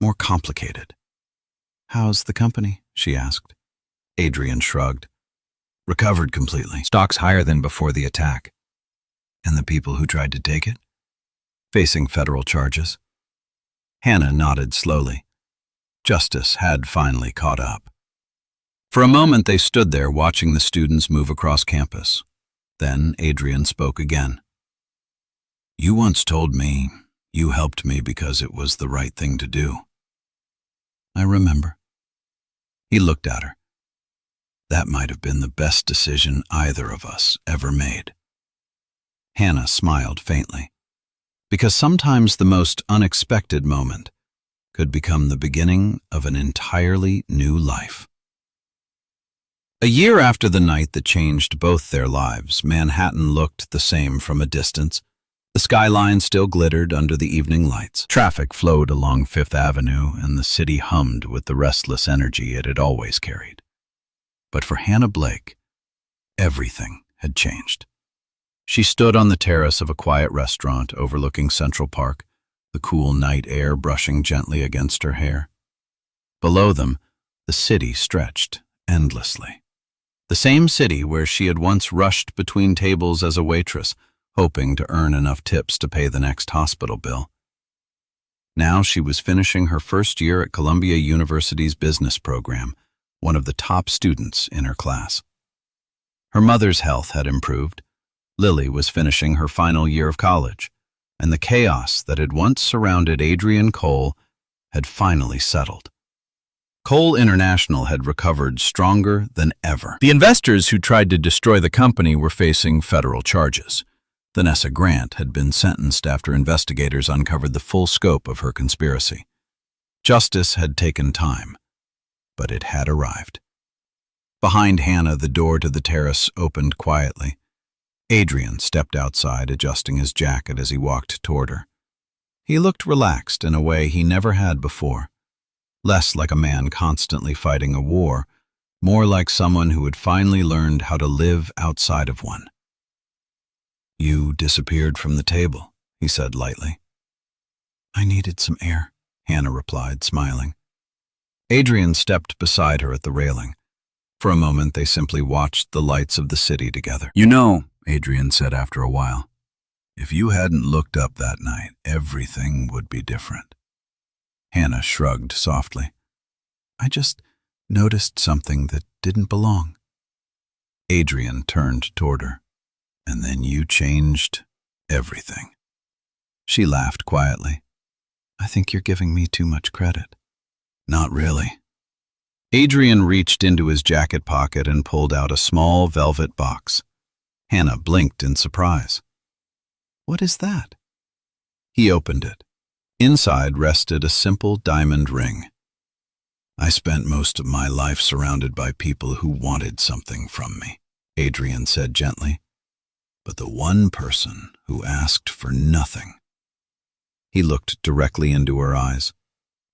more complicated. "How's the company?" she asked. Adrian shrugged. "Recovered completely. Stocks higher than before the attack." "And the people who tried to take it?" "Facing federal charges." Hannah nodded slowly. Justice had finally caught up. For a moment they stood there watching the students move across campus. Then Adrian spoke again. "You once told me you helped me because it was the right thing to do." "I remember." He looked at her. "That might have been the best decision either of us ever made." Hannah smiled faintly. Because sometimes the most unexpected moment could become the beginning of an entirely new life. A year after the night that changed both their lives, Manhattan looked the same from a distance. The skyline still glittered under the evening lights. Traffic flowed along Fifth Avenue, and the city hummed with the restless energy it had always carried. But for Hannah Blake, everything had changed. She stood on the terrace of a quiet restaurant overlooking Central Park, the cool night air brushing gently against her hair. Below them, the city stretched endlessly. The same city where she had once rushed between tables as a waitress, hoping to earn enough tips to pay the next hospital bill. Now she was finishing her first year at Columbia University's business program, one of the top students in her class. Her mother's health had improved. Lily was finishing her final year of college, and the chaos that had once surrounded Adrian Cole had finally settled. Cole International had recovered stronger than ever. The investors who tried to destroy the company were facing federal charges. Vanessa Grant had been sentenced after investigators uncovered the full scope of her conspiracy. Justice had taken time, but it had arrived. Behind Hannah, the door to the terrace opened quietly. Adrian stepped outside, adjusting his jacket as he walked toward her. He looked relaxed in a way he never had before, less like a man constantly fighting a war, more like someone who had finally learned how to live outside of one. "You disappeared from the table," he said lightly. "I needed some air," Hannah replied, smiling. Adrian stepped beside her at the railing. For a moment, they simply watched the lights of the city together. "You know," Adrian said after a while, "if you hadn't looked up that night, everything would be different." Hannah shrugged softly. "I just noticed something that didn't belong." Adrian turned toward her. "And then you changed everything." She laughed quietly. "I think you're giving me too much credit." "Not really." Adrian reached into his jacket pocket and pulled out a small velvet box. Hannah blinked in surprise. "What is that?" He opened it. Inside rested a simple diamond ring. "I spent most of my life surrounded by people who wanted something from me," Adrian said gently. "But the one person who asked for nothing," he looked directly into her eyes,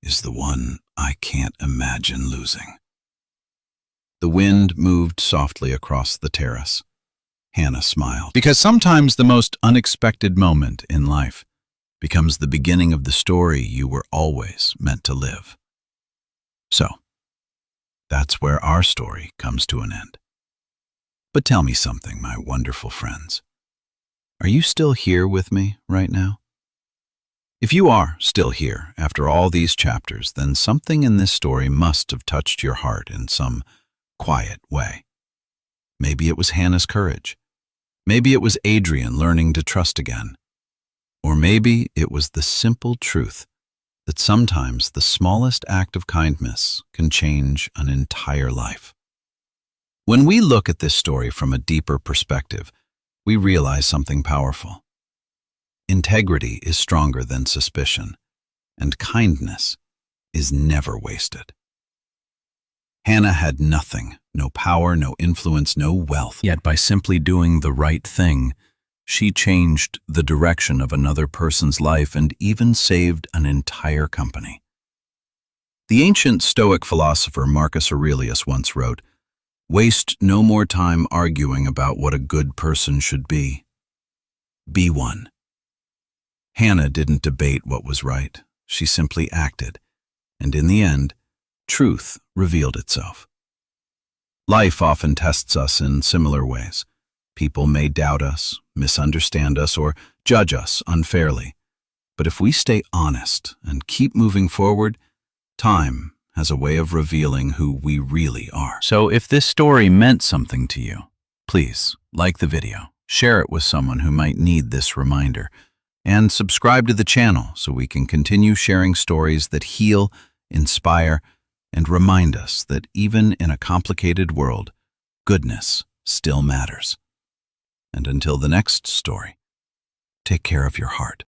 "is the one I can't imagine losing." The wind moved softly across the terrace. Hannah smiled. Because sometimes the most unexpected moment in life becomes the beginning of the story you were always meant to live. So, that's where our story comes to an end. But tell me something, my wonderful friends. Are you still here with me right now? If you are still here after all these chapters, then something in this story must have touched your heart in some quiet way. Maybe it was Hannah's courage. Maybe it was Adrian learning to trust again. Or maybe it was the simple truth that sometimes the smallest act of kindness can change an entire life. When we look at this story from a deeper perspective, we realize something powerful. Integrity is stronger than suspicion, and kindness is never wasted. Hannah had nothing, no power, no influence, no wealth. Yet by simply doing the right thing, she changed the direction of another person's life and even saved an entire company. The ancient Stoic philosopher Marcus Aurelius once wrote, "Waste no more time arguing about what a good person should be. Be one." Hannah didn't debate what was right. She simply acted, and in the end, truth revealed itself. Life often tests us in similar ways. People may doubt us, misunderstand us, or judge us unfairly. But if we stay honest and keep moving forward, time has a way of revealing who we really are. So if this story meant something to you, please like the video, share it with someone who might need this reminder, and subscribe to the channel so we can continue sharing stories that heal, inspire, and remind us that even in a complicated world, goodness still matters. And until the next story, take care of your heart.